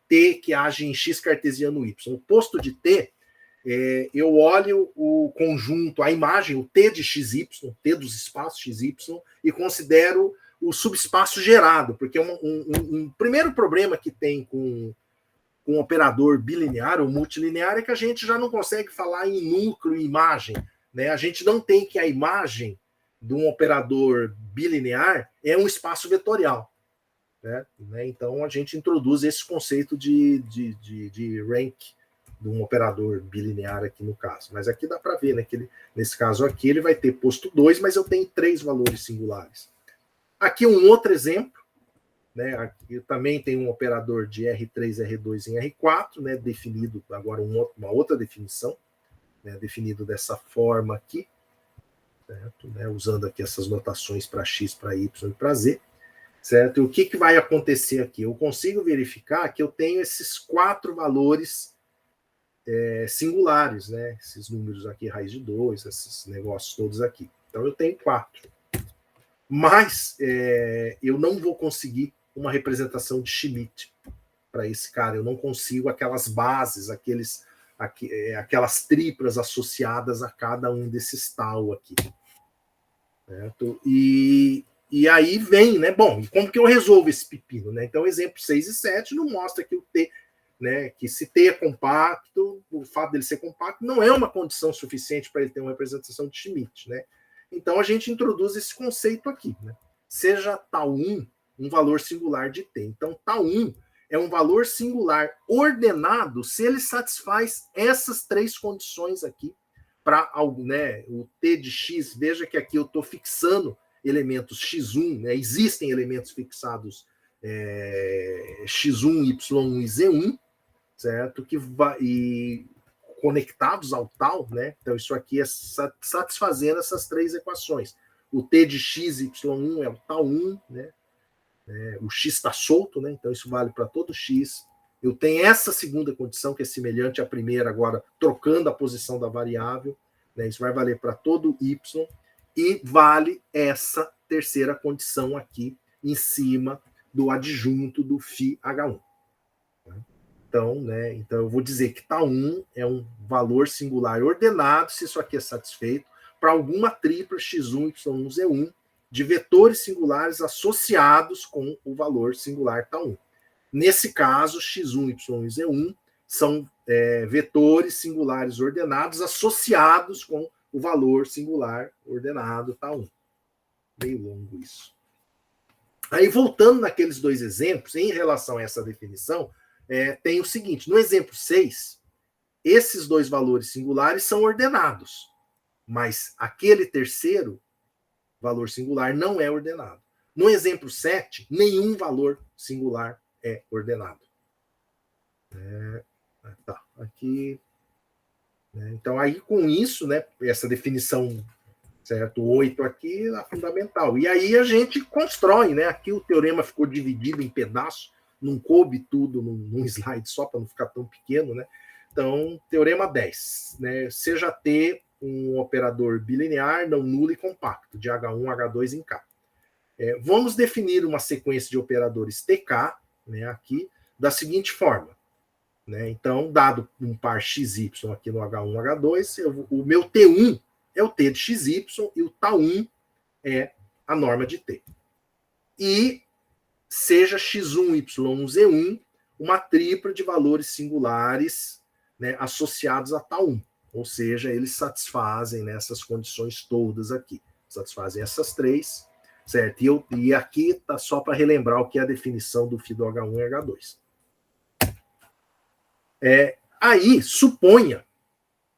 S2: T que age em x cartesiano y. O posto de T, eu olho o conjunto, a imagem, o T de xy, T dos espaços xy, e considero o subespaço gerado, porque um primeiro problema que tem com um operador bilinear ou multilinear é que a gente já não consegue falar em núcleo e imagem. Né? A gente não tem que a imagem de um operador bilinear é um espaço vetorial. Né? Então, a gente introduz esse conceito de rank de um operador bilinear aqui no caso. Mas aqui dá para ver, né, que nesse caso aqui ele vai ter posto 2, mas eu tenho 3 valores singulares. Aqui um outro exemplo. Né, aqui também tem um operador de R3, R2 em R4, né, definido agora uma outra definição, né, definido dessa forma aqui, certo? Né, usando aqui essas notações para X, para Y e para Z. Certo? E o que vai acontecer aqui? Eu consigo verificar que eu tenho esses 4 valores singulares, né, esses números aqui, raiz de 2, esses negócios todos aqui. Então eu tenho 4. Mas eu não vou conseguir uma representação de Schmidt para esse cara. Eu não consigo aquelas bases, aquelas triplas associadas a cada um desses tal aqui. Certo? E aí vem, né? Bom, e como que eu resolvo esse pepino? Né? Então, exemplo 6 e 7 não mostra que o T, né, que se T é compacto, o fato dele ser compacto não é uma condição suficiente para ele ter uma representação de Schmidt. Né? Então, a gente introduz esse conceito aqui. Né? Seja τ1 um valor singular de T. Então, τ1 é um valor singular ordenado se ele satisfaz essas 3 condições aqui para algo, né? O T de X, veja que aqui eu estou fixando elementos x1, né? Existem elementos fixados x1, y1 e z1, certo? E conectados ao tal, né? Então, isso aqui é satisfazendo essas 3 equações. O T de x, y1 é o τ1, né? O x está solto, né? Então isso vale para todo x. Eu tenho essa segunda condição, que é semelhante à primeira, agora trocando a posição da variável. Né? Isso vai valer para todo y. e vale essa terceira condição aqui em cima do adjunto do φH1. Então, né, então eu vou dizer que τ1 é um valor singular ordenado, se isso aqui é satisfeito, para alguma tripla x1, y1, z1 de vetores singulares associados com o valor singular τ1. Nesse caso, x1, y1 e z1 são vetores singulares ordenados associados com o valor singular ordenado τ1. Meio longo isso. Aí, voltando naqueles dois exemplos, em relação a essa definição, tem o seguinte: no exemplo 6, esses dois valores singulares são ordenados, mas aquele terceiro valor singular não é ordenado. No exemplo 7, nenhum valor singular é ordenado. Tá, aqui. Então, aí com isso, né, essa definição, certo, 8 aqui é fundamental. E aí a gente constrói, né? Aqui o teorema ficou dividido em pedaços, não coube tudo num slide só, para não ficar tão pequeno, né? Então, teorema 10, né? Seja T um operador bilinear, não nulo e compacto, de H1, H2 em K. Vamos definir uma sequência de operadores TK, né, aqui, da seguinte forma. Né? Então, dado um par XY aqui no H1, H2, o meu T1 é o T de XY e o τ1 é a norma de T. E seja x1, y1, z1 uma tripla de valores singulares, né, associados a τ1. Ou seja, eles satisfazem nessas condições todas aqui. Satisfazem essas três, certo? E aqui está só para relembrar o que é a definição do φ do H1 e H2. Aí, suponha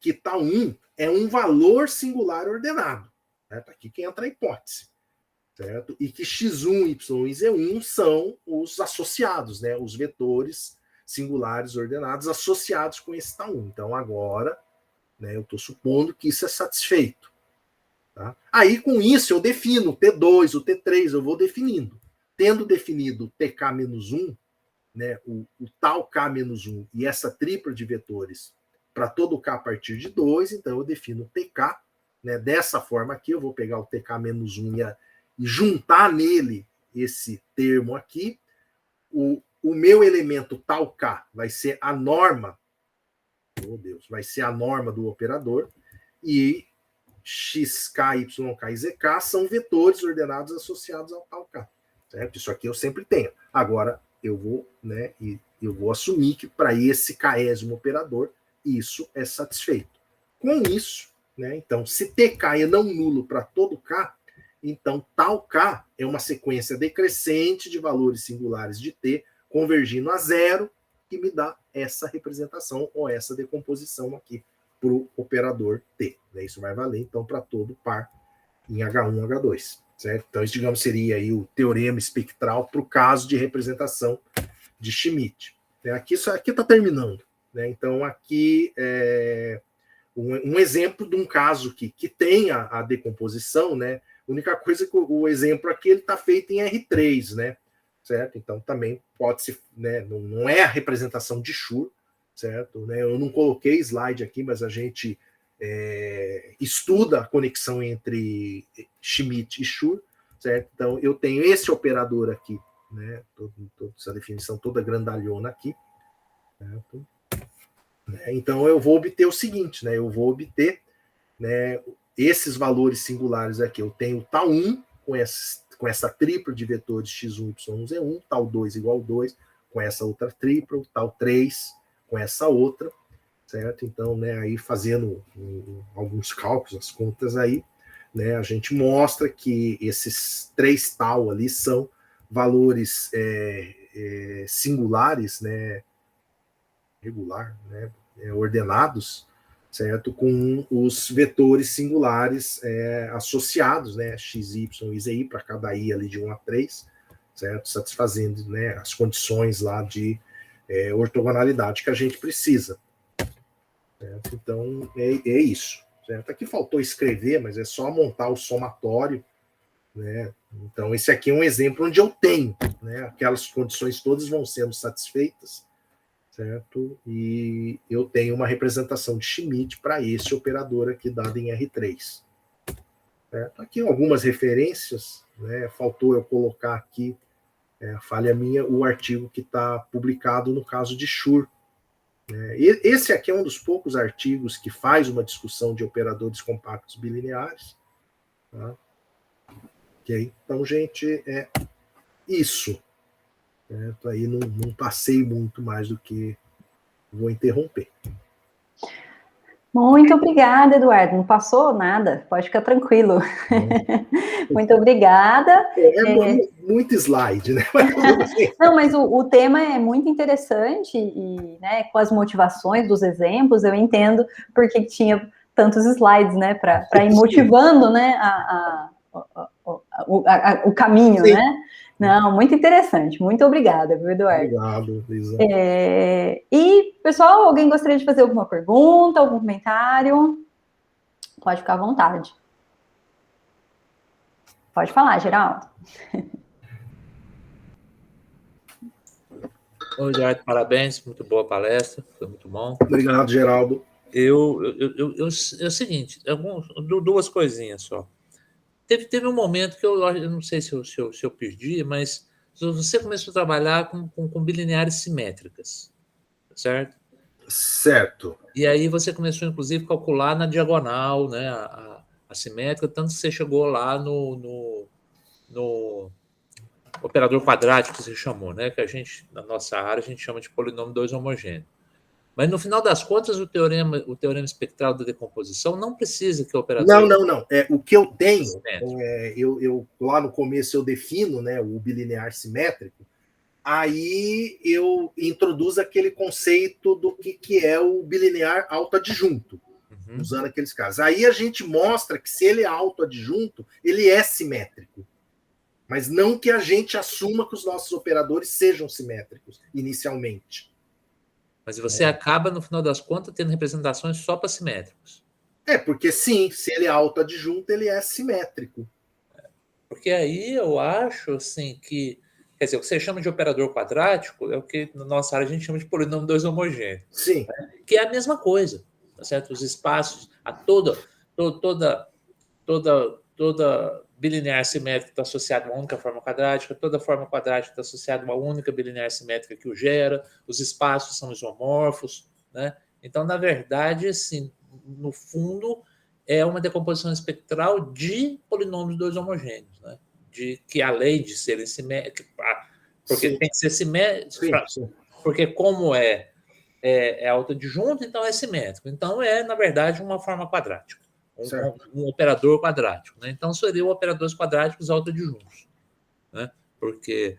S2: que τ1 é um valor singular ordenado. Tá aqui que entra a hipótese. Certo? E que x1, y e z1 são os associados, né? Os vetores singulares ordenados associados com esse τ1. Então, agora, né, eu estou supondo que isso é satisfeito. Tá? Aí, com isso, eu defino o T2, o T3, eu vou definindo. Tendo definido TK-1, né, o tal K-1 e essa tripla de vetores para todo K a partir de 2, então eu defino TK. Né, dessa forma aqui, eu vou pegar o TK-1 e juntar nele esse termo aqui. O meu elemento tal K vai ser a norma, vai ser a norma do operador, e xk, yk e zk são vetores ordenados associados ao tal K. Certo? Isso aqui eu sempre tenho. Agora, eu vou, né, eu vou assumir que para esse késimo operador, isso é satisfeito. Com isso, né, então, se TK é não nulo para todo K, então tal K é uma sequência decrescente de valores singulares de T convergindo a zero, que me dá essa representação ou essa decomposição aqui para o operador T. Isso vai valer, então, para todo par em H1, H2. Certo? Então, isso, digamos, seria aí o teorema espectral para o caso de representação de Schmidt. Aqui, isso aqui está terminando. Né? Então, aqui é um exemplo de um caso que tem a decomposição, né? A única coisa é que o exemplo aqui está feito em R3, né? Certo? Então, também pode ser, né? Não é a representação de Schur, certo? Né? Eu não coloquei slide aqui, mas a gente estuda a conexão entre Schmidt e Schur, certo? Então, eu tenho esse operador aqui, né? Toda essa definição toda grandalhona aqui, certo? Então, eu vou obter o seguinte, né? Eu vou obter, né, esses valores singulares aqui. Eu tenho τ1 com essa tripla de vetores x1, y1, z1, τ2 igual a 2 com essa outra tripla, τ3 com essa outra, certo? Então, né, aí fazendo alguns cálculos, as contas aí, né, a gente mostra que esses 3 tal ali são valores singulares, né, regular, né, ordenados, certo? Com os vetores singulares associados, né, x, y e zi, para cada i ali de 1 a 3, certo? Satisfazendo, né, as condições lá de ortogonalidade que a gente precisa. Certo? Então, é isso. Certo? Aqui faltou escrever, mas é só montar o somatório. Né? Então, esse aqui é um exemplo onde eu tenho, né, aquelas condições todas vão sendo satisfeitas, certo? E eu tenho uma representação de Schmidt para esse operador aqui dado em R3. Certo? Aqui algumas referências, né? Faltou eu colocar aqui, falha minha, o artigo que está publicado no caso de Schur. Esse aqui é um dos poucos artigos que faz uma discussão de operadores compactos bilineares. Tá? Okay? Então, gente, é isso. Aí não passei muito mais do que vou interromper.
S1: Muito obrigada, Eduardo. Não passou nada, pode ficar tranquilo. Muito obrigada.
S2: Muito slide, né?
S1: Não, mas o tema é muito interessante e, né, com as motivações dos exemplos, eu entendo porque tinha tantos slides, né, para ir motivando, né, o caminho, sim, né? Não, muito interessante. Muito obrigada, viu, Eduardo?
S2: Obrigado, Lisa.
S1: E, pessoal, alguém gostaria de fazer alguma pergunta, algum comentário? Pode ficar à vontade. Pode falar, Geraldo.
S3: Oi, Eduardo, parabéns, muito boa palestra, foi muito bom.
S2: Obrigado, Geraldo.
S3: É o seguinte, duas coisinhas só. Teve um momento que eu não sei se eu perdi, mas você começou a trabalhar com bilineares simétricas, certo?
S2: Certo.
S3: E aí você começou, inclusive, a calcular na diagonal, né, a simétrica, tanto que você chegou lá no operador quadrático que você chamou, né, que a gente, na nossa área, a gente chama de polinômio 2 homogêneo. Mas, no final das contas, o teorema espectral da decomposição não precisa que o operador...
S2: Não. O que eu tenho, eu lá no começo eu defino, né, o bilinear simétrico, aí eu introduzo aquele conceito do que é o bilinear autoadjunto, usando aqueles casos. Aí a gente mostra que se ele é autoadjunto, ele é simétrico. Mas não que a gente assuma que os nossos operadores sejam simétricos, inicialmente.
S3: Mas você acaba, no final das contas, tendo representações só para simétricos.
S2: Porque sim, se ele é autoadjunto, ele é simétrico.
S3: Porque aí eu acho assim que... Quer dizer, o que você chama de operador quadrático é o que na nossa área a gente chama de polinômio 2 homogêneo.
S2: Sim.
S3: Né? Que é a mesma coisa, tá certo? Os espaços, toda bilinear simétrica está associada a uma única forma quadrática, toda forma quadrática está associada a uma única bilinear simétrica que o gera, os espaços são isomorfos, né? Então, na verdade, assim, no fundo, é uma decomposição espectral de polinômios 2 homogêneos, né? Que além de serem simétricos, porque sim, tem que ser simétrico, sim. Porque como é autoadjunto, então é simétrico. Então, na verdade, uma forma quadrática. Um operador quadrático, né? Então seriam operadores quadráticos autoadjuntos, né? Porque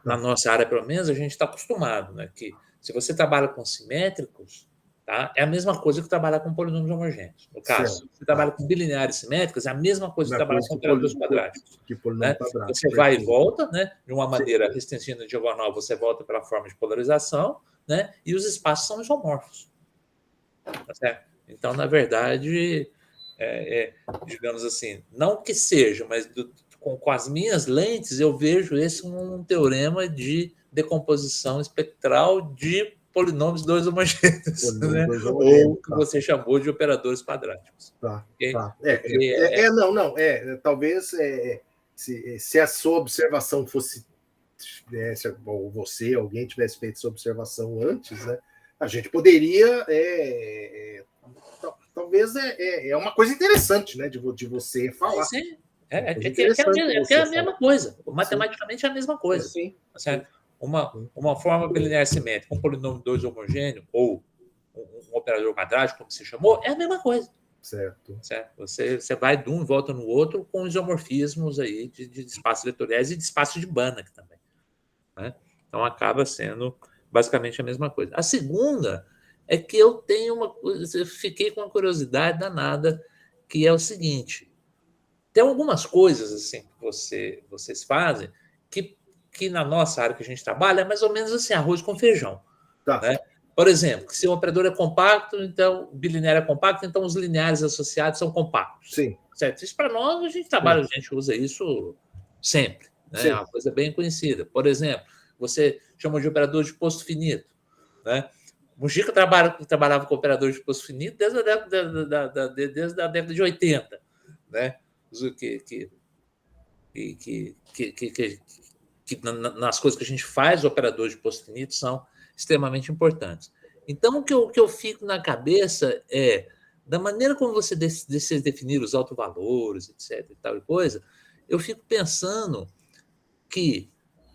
S3: na nossa área, pelo menos, a gente está acostumado, né? Que se você trabalha com simétricos, tá? É a mesma coisa que trabalhar com polinômios homogêneos. No caso, se você trabalha com bilineares simétricos, é a mesma coisa que trabalhar com operadores quadráticos. Né? Você vai e volta, né? De uma maneira restringida diagonal, você volta pela forma de polarização, né? E os espaços são isomorfos. Tá certo? Então, na verdade, digamos assim, não que seja, mas com as minhas lentes, eu vejo esse um teorema de decomposição espectral de polinômios 2 homogêneos, né? Ou que você chamou de operadores quadráticos.
S2: Tá, okay? Tá. Talvez se a sua observação fosse, ou você, alguém tivesse feito essa observação antes, né? A gente poderia talvez é uma coisa interessante, né, de você falar.
S3: Sim. É a mesma coisa. Matematicamente é a mesma coisa.
S2: Sim.
S3: Certo? Uma forma bilinear simétrica, um polinômio 2 homogêneo, ou um operador quadrático, como você chamou, é a mesma coisa.
S2: Certo.
S3: Você vai de um e volta no outro com isomorfismos aí de espaços vetoriais e de espaço de Banach também. Né? Então acaba sendo basicamente a mesma coisa. A segunda é que eu fiquei com uma curiosidade danada, que é o seguinte: tem algumas coisas assim que vocês fazem que na nossa área que a gente trabalha é mais ou menos assim, arroz com feijão.
S2: Tá.
S3: Né? Por exemplo, se o operador é compacto, então o bilinear é compacto, então os lineares associados são compactos.
S2: Sim.
S3: Certo? Isso para nós, a gente trabalha, a gente usa isso sempre. Né? É uma coisa bem conhecida. Por exemplo, você chama de operador de posto finito. Né? Mujica trabalhava com operador de posto finito desde a década de 80. né? Nas coisas que a gente faz, operadores de posto finito são extremamente importantes. Então, o que eu fico na cabeça é, da maneira como vocês definiram os autovalores, etc., e tal e coisa, eu fico pensando que,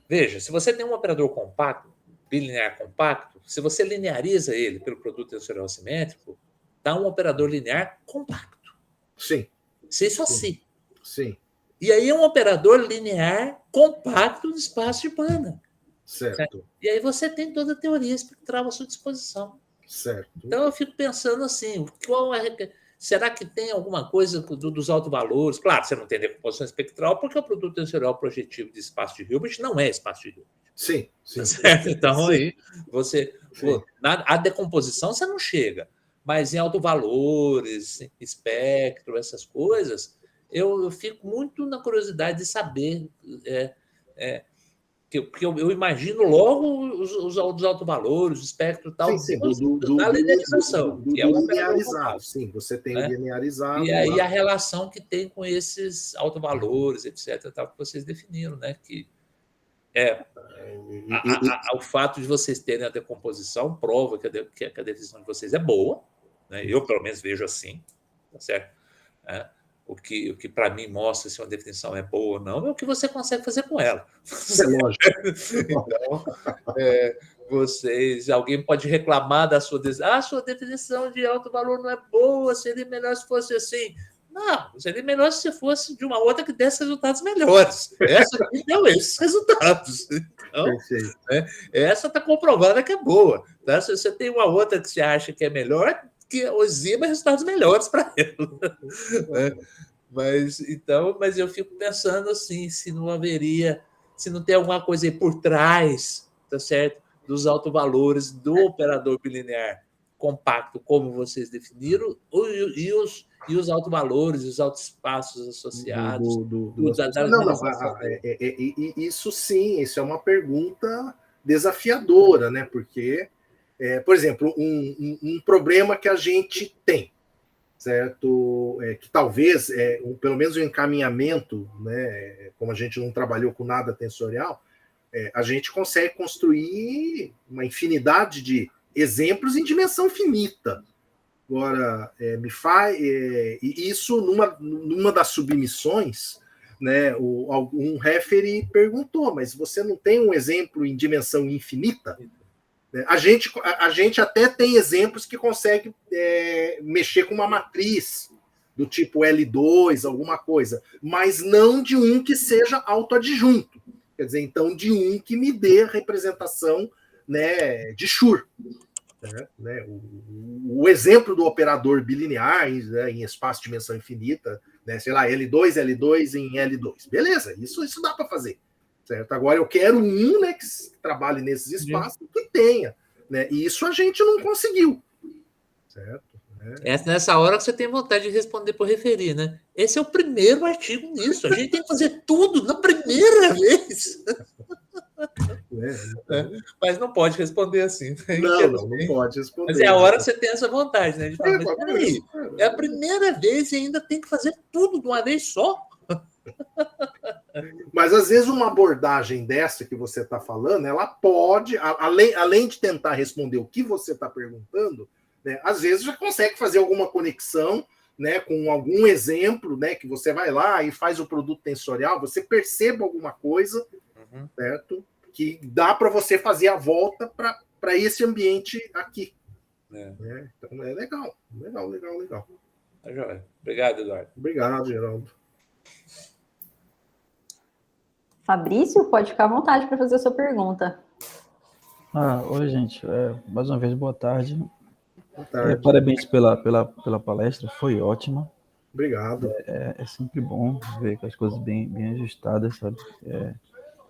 S3: veja, se você tem um operador compacto, bilinear compacto, se você lineariza ele pelo produto tensorial simétrico, dá um operador linear compacto.
S2: Sim.
S3: Isso assim.
S2: Sim.
S3: E aí é um operador linear compacto no espaço de banda.
S2: Certo.
S3: E aí você tem toda a teoria espectral à sua disposição.
S2: Certo.
S3: Então eu fico pensando assim, será que tem alguma coisa dos autovalores? Claro, você não tem decomposição espectral, porque o produto tensorial projetivo de espaço de Hilbert não é espaço de Hilbert.
S2: Sim, sim.
S3: Certo? Então,
S2: sim.
S3: aí a decomposição você não chega, mas em autovalores, espectro, essas coisas, eu fico muito na curiosidade de saber. Porque eu imagino logo os autovalores, o espectro tal,
S2: sim,
S3: da linearização.
S2: Do linearizado, sim, você tem o linearizado.
S3: E aí a relação que tem com esses autovalores, etc., tal, que vocês definiram, né? Que o fato de vocês terem a decomposição prova que a definição de vocês é boa, né? Eu, pelo menos, vejo assim, tá certo? O que para mim mostra se uma definição é boa ou não é o que você consegue fazer com ela.
S2: É lógico.
S3: Então, alguém pode reclamar da sua sua definição de alto valor não é boa, seria melhor se fosse assim. Não, seria melhor se fosse de uma outra que desse resultados melhores. Essa aqui deu esses resultados. Então, essa está comprovada que é boa. Tá? Se você tem uma outra que você acha que é melhor, que exima resultados melhores para ela. Mas eu fico pensando assim, se não tem alguma coisa aí por trás, tá certo? Dos autovalores do operador bilinear compacto, como vocês definiram, e os autovalores, os autoespaços associados.
S2: Isso sim, isso é uma pergunta desafiadora, né? Porque, por exemplo, um problema que a gente tem, certo? Que talvez, pelo menos o encaminhamento, né? Como a gente não trabalhou com nada tensorial, a gente consegue construir uma infinidade de exemplos em dimensão finita. Agora, isso numa das submissões, né? Um referee perguntou, mas você não tem um exemplo em dimensão infinita? A gente até tem exemplos que consegue mexer com uma matriz do tipo L2, alguma coisa, mas não de um que seja autoadjunto. Quer dizer, então, de um que me dê a representação, né, de Schur. Né? O exemplo do operador bilinear, né, em espaço de dimensão infinita, né, sei lá, L2 em L2. Beleza, isso dá para fazer. Certo? Agora eu quero um, né, que trabalhe nesses espaços que tenha. Né? E isso a gente não conseguiu. Certo?
S3: Nessa hora que você tem vontade de responder por referir, né? Esse é o primeiro artigo nisso. A gente tem que fazer tudo na primeira vez. Mas não pode responder assim. Né?
S2: Não pode responder.
S3: Mas é a hora que você tem essa vontade, né? De falar, mas peraí, é a primeira vez e ainda tem que fazer tudo de uma vez só.
S2: Mas às vezes uma abordagem dessa que você está falando, ela pode, além de tentar responder o que você está perguntando, né, às vezes já consegue fazer alguma conexão, né, com algum exemplo, né, que você vai lá e faz o produto tensorial, você perceba alguma coisa, certo? Que dá para você fazer a volta para esse ambiente aqui. Né? Então é legal.
S3: Tá joia. Obrigado, Eduardo.
S2: Obrigado, Geraldo.
S1: Fabrício, pode ficar à vontade para fazer a sua pergunta.
S4: Oi, gente. Mais uma vez, boa tarde. Boa tarde. Parabéns pela palestra, foi ótima.
S2: Obrigado.
S4: É sempre bom ver as coisas bem ajustadas, sabe?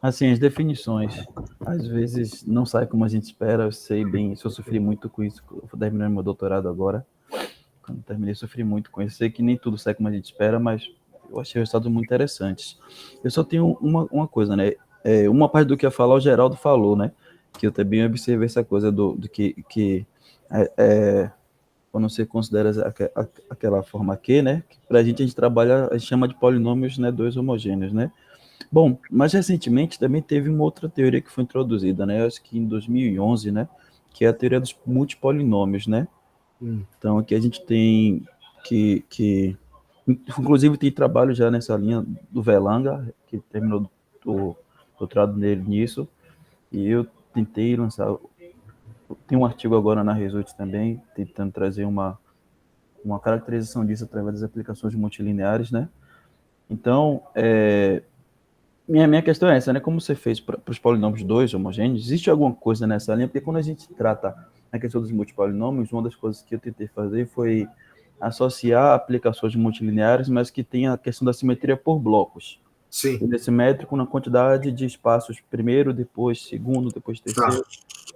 S4: Assim, as definições, às vezes, não saem como a gente espera. Eu sei bem isso, eu sofri muito com isso. Eu vou terminar meu doutorado agora. Quando terminei, sofri muito com isso. Sei que nem tudo sai como a gente espera, mas eu achei resultados muito interessantes. Eu só tenho uma coisa, né? Uma parte do que eu ia falar, o Geraldo falou, né? Que eu também observei essa coisa do que quando você considera aquela forma Q, né? Que para a gente trabalha, a gente chama de polinômios, né, 2 homogêneos, né? Bom, mas recentemente também teve uma outra teoria que foi introduzida, né? Acho que em 2011, né? Que é a teoria dos multipolinômios, né? Então aqui a gente tem que inclusive tem trabalho já nessa linha do Velanga, que terminou o doutorado dele nisso, e eu tentei lançar, tem um artigo agora na Results também, tentando trazer uma caracterização disso através das aplicações multilineares, né? Então, minha questão é essa, né? Como você fez para os polinômios 2 homogêneos, existe alguma coisa nessa linha? Porque quando a gente trata a questão dos multipolinômios, uma das coisas que eu tentei fazer foi associar aplicações multilineares, mas que tem a questão da simetria por blocos.
S2: Sim.
S4: Ele é simétrico na quantidade de espaços primeiro, depois segundo, depois terceiro,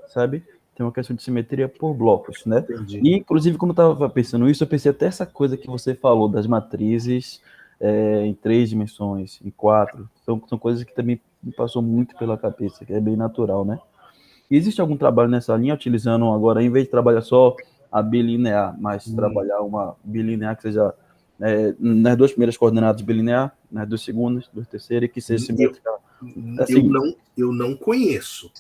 S4: sabe? Tem uma questão de simetria por blocos, né?
S2: Entendi.
S4: E, inclusive, quando eu estava pensando isso, eu pensei até essa coisa que você falou das matrizes em 3 dimensões, em 4. São coisas que também me passou muito pela cabeça, que é bem natural, né? E existe algum trabalho nessa linha, utilizando agora, em vez de trabalhar só a bilinear, mas trabalhar uma bilinear que seja nas 2 primeiras coordenadas bilinear, nas 2 segundas, 2 terceiras, e que seja simétrica. Assim,
S2: eu não conheço.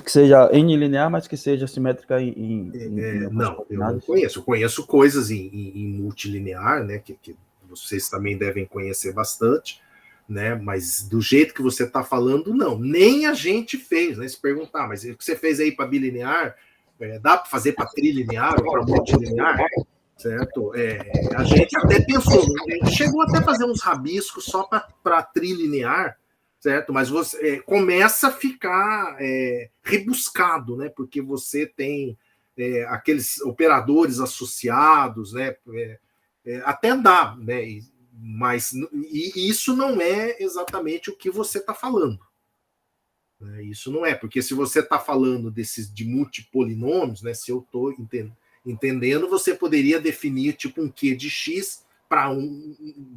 S4: Que seja N linear, mas que seja simétrica
S2: não, eu não conheço. Eu conheço coisas em multilinear, né, que vocês também devem conhecer bastante, né, mas do jeito que você está falando, não. Nem a gente fez, né? Se perguntar, mas o que você fez aí para bilinear, dá para fazer para trilinear ou para multilinear? Certo? A gente até pensou, chegou até a fazer uns rabiscos só para trilinear, certo? Mas você começa a ficar rebuscado, né? Porque você tem aqueles operadores associados, né? Até dá, né? Mas isso não é exatamente o que você está falando. Né? Isso não é, porque se você está falando de multipolinômios, né? Se eu estou entendendo, você poderia definir tipo um Q de X para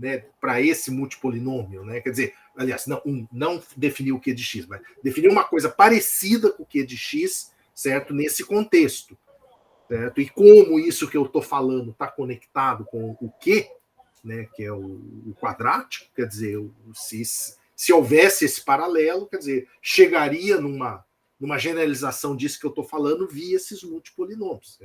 S2: né, para esse multipolinômio, né? Quer dizer, aliás, não definir o Q de X, mas definir uma coisa parecida com o Q de X, certo? Nesse contexto, certo? E como isso que eu estou falando está conectado com o Q, né? Que é o quadrático, quer dizer, se houvesse esse paralelo, quer dizer, chegaria numa generalização disso que eu estou falando via esses multipolinômios.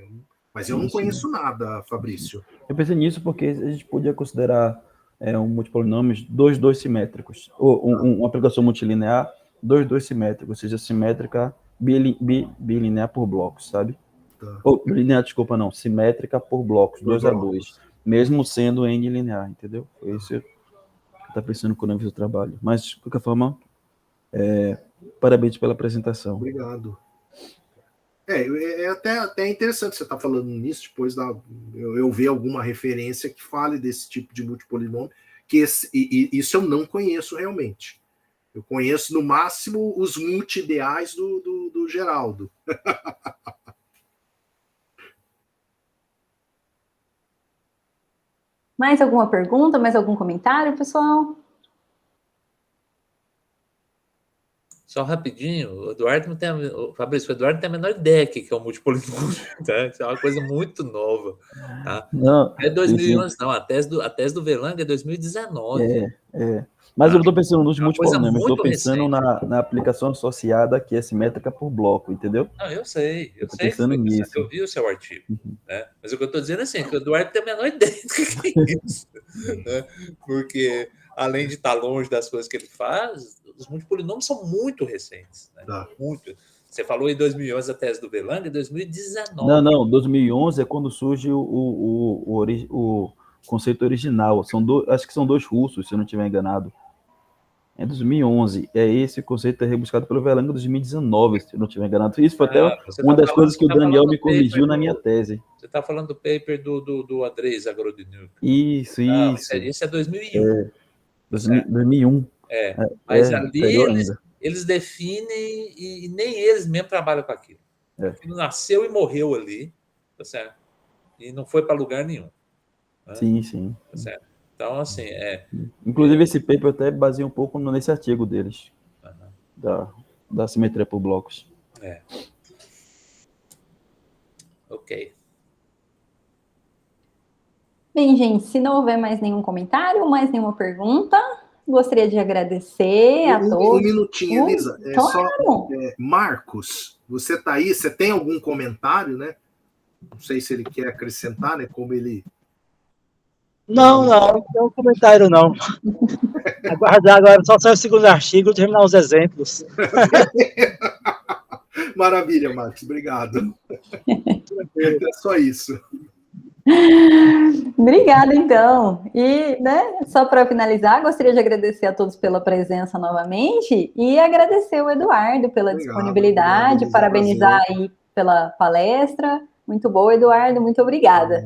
S2: Mas eu não conheço nada, Fabrício.
S4: Eu pensei nisso porque a gente podia considerar um multipolinômios 2 simétricos, ou uma aplicação multilinear 2 simétricos, ou seja, simétrica bilinear por blocos, sabe? Tá. Ou bilinear, desculpa, não, simétrica por blocos, 2 a 2, mesmo sendo N linear, entendeu? Foi isso que eu estava pensando quando eu fiz o trabalho. Mas, de qualquer forma, parabéns pela apresentação.
S2: Obrigado. É até interessante você estar falando nisso, depois eu ver alguma referência que fale desse tipo de multipolinômio, que isso eu não conheço realmente. Eu conheço, no máximo, os multi-ideais do Geraldo.
S1: Mais alguma pergunta, mais algum comentário, pessoal?
S3: Só rapidinho, o Eduardo não tem Fabrício, o Eduardo não tem a menor ideia que é o multipolinômio, tá? Isso é uma coisa muito nova. Tá?
S4: Não,
S3: é 2011, não. A tese do Velanga é 2019.
S4: Mas eu não estou pensando nos multipolinômios,
S3: eu
S4: estou pensando na aplicação associada que é simétrica por bloco, entendeu?
S3: Não, eu sei. Eu sei
S4: pensando nisso.
S3: Eu vi o seu artigo. Né? Mas o que eu estou dizendo é assim, que o Eduardo tem a menor ideia do que é isso. Né? Porque, além de estar longe das coisas que ele faz, os multipolinômios são muito recentes. Né? Muito. Você falou em 2011 a tese do Velanga, em 2019.
S4: Não, 2011 é quando surge o conceito original. Acho que são 2 russos, se eu não estiver enganado. É 2011. Esse conceito é rebuscado pelo Velanga em 2019, se eu não estiver enganado. Isso foi até uma das coisas que o Daniel me corrigiu na minha tese.
S3: Você está falando do paper do Andrei Zagorodniuk.
S4: Isso.
S3: Esse é 2001.
S4: 2001.
S3: Mas ali eles definem e nem eles mesmo trabalham com aquilo. Ele nasceu e morreu ali, tá certo? E não foi para lugar nenhum. Né?
S4: Sim.
S3: Tá certo? Então, assim,
S4: Inclusive, esse paper até baseia um pouco nesse artigo deles, da simetria por blocos.
S3: Ok.
S1: Bem, gente, se não houver mais nenhum comentário, mais nenhuma pergunta, gostaria de agradecer a todos.
S2: Um minutinho, Elisa.
S1: Claro.
S2: Marcos, você está aí? Você tem algum comentário, né? Não sei se ele quer acrescentar, né? Como ele...
S5: Não tem um comentário, não. Aguardar agora, só sai o segundo artigo, terminar os exemplos.
S2: Maravilha, Marcos, obrigado. É só isso.
S1: Obrigada, então. E, né, só para finalizar, gostaria de agradecer a todos pela presença novamente e agradecer o Eduardo pela disponibilidade, parabenizar aí pela palestra. Muito boa, Eduardo, muito obrigada.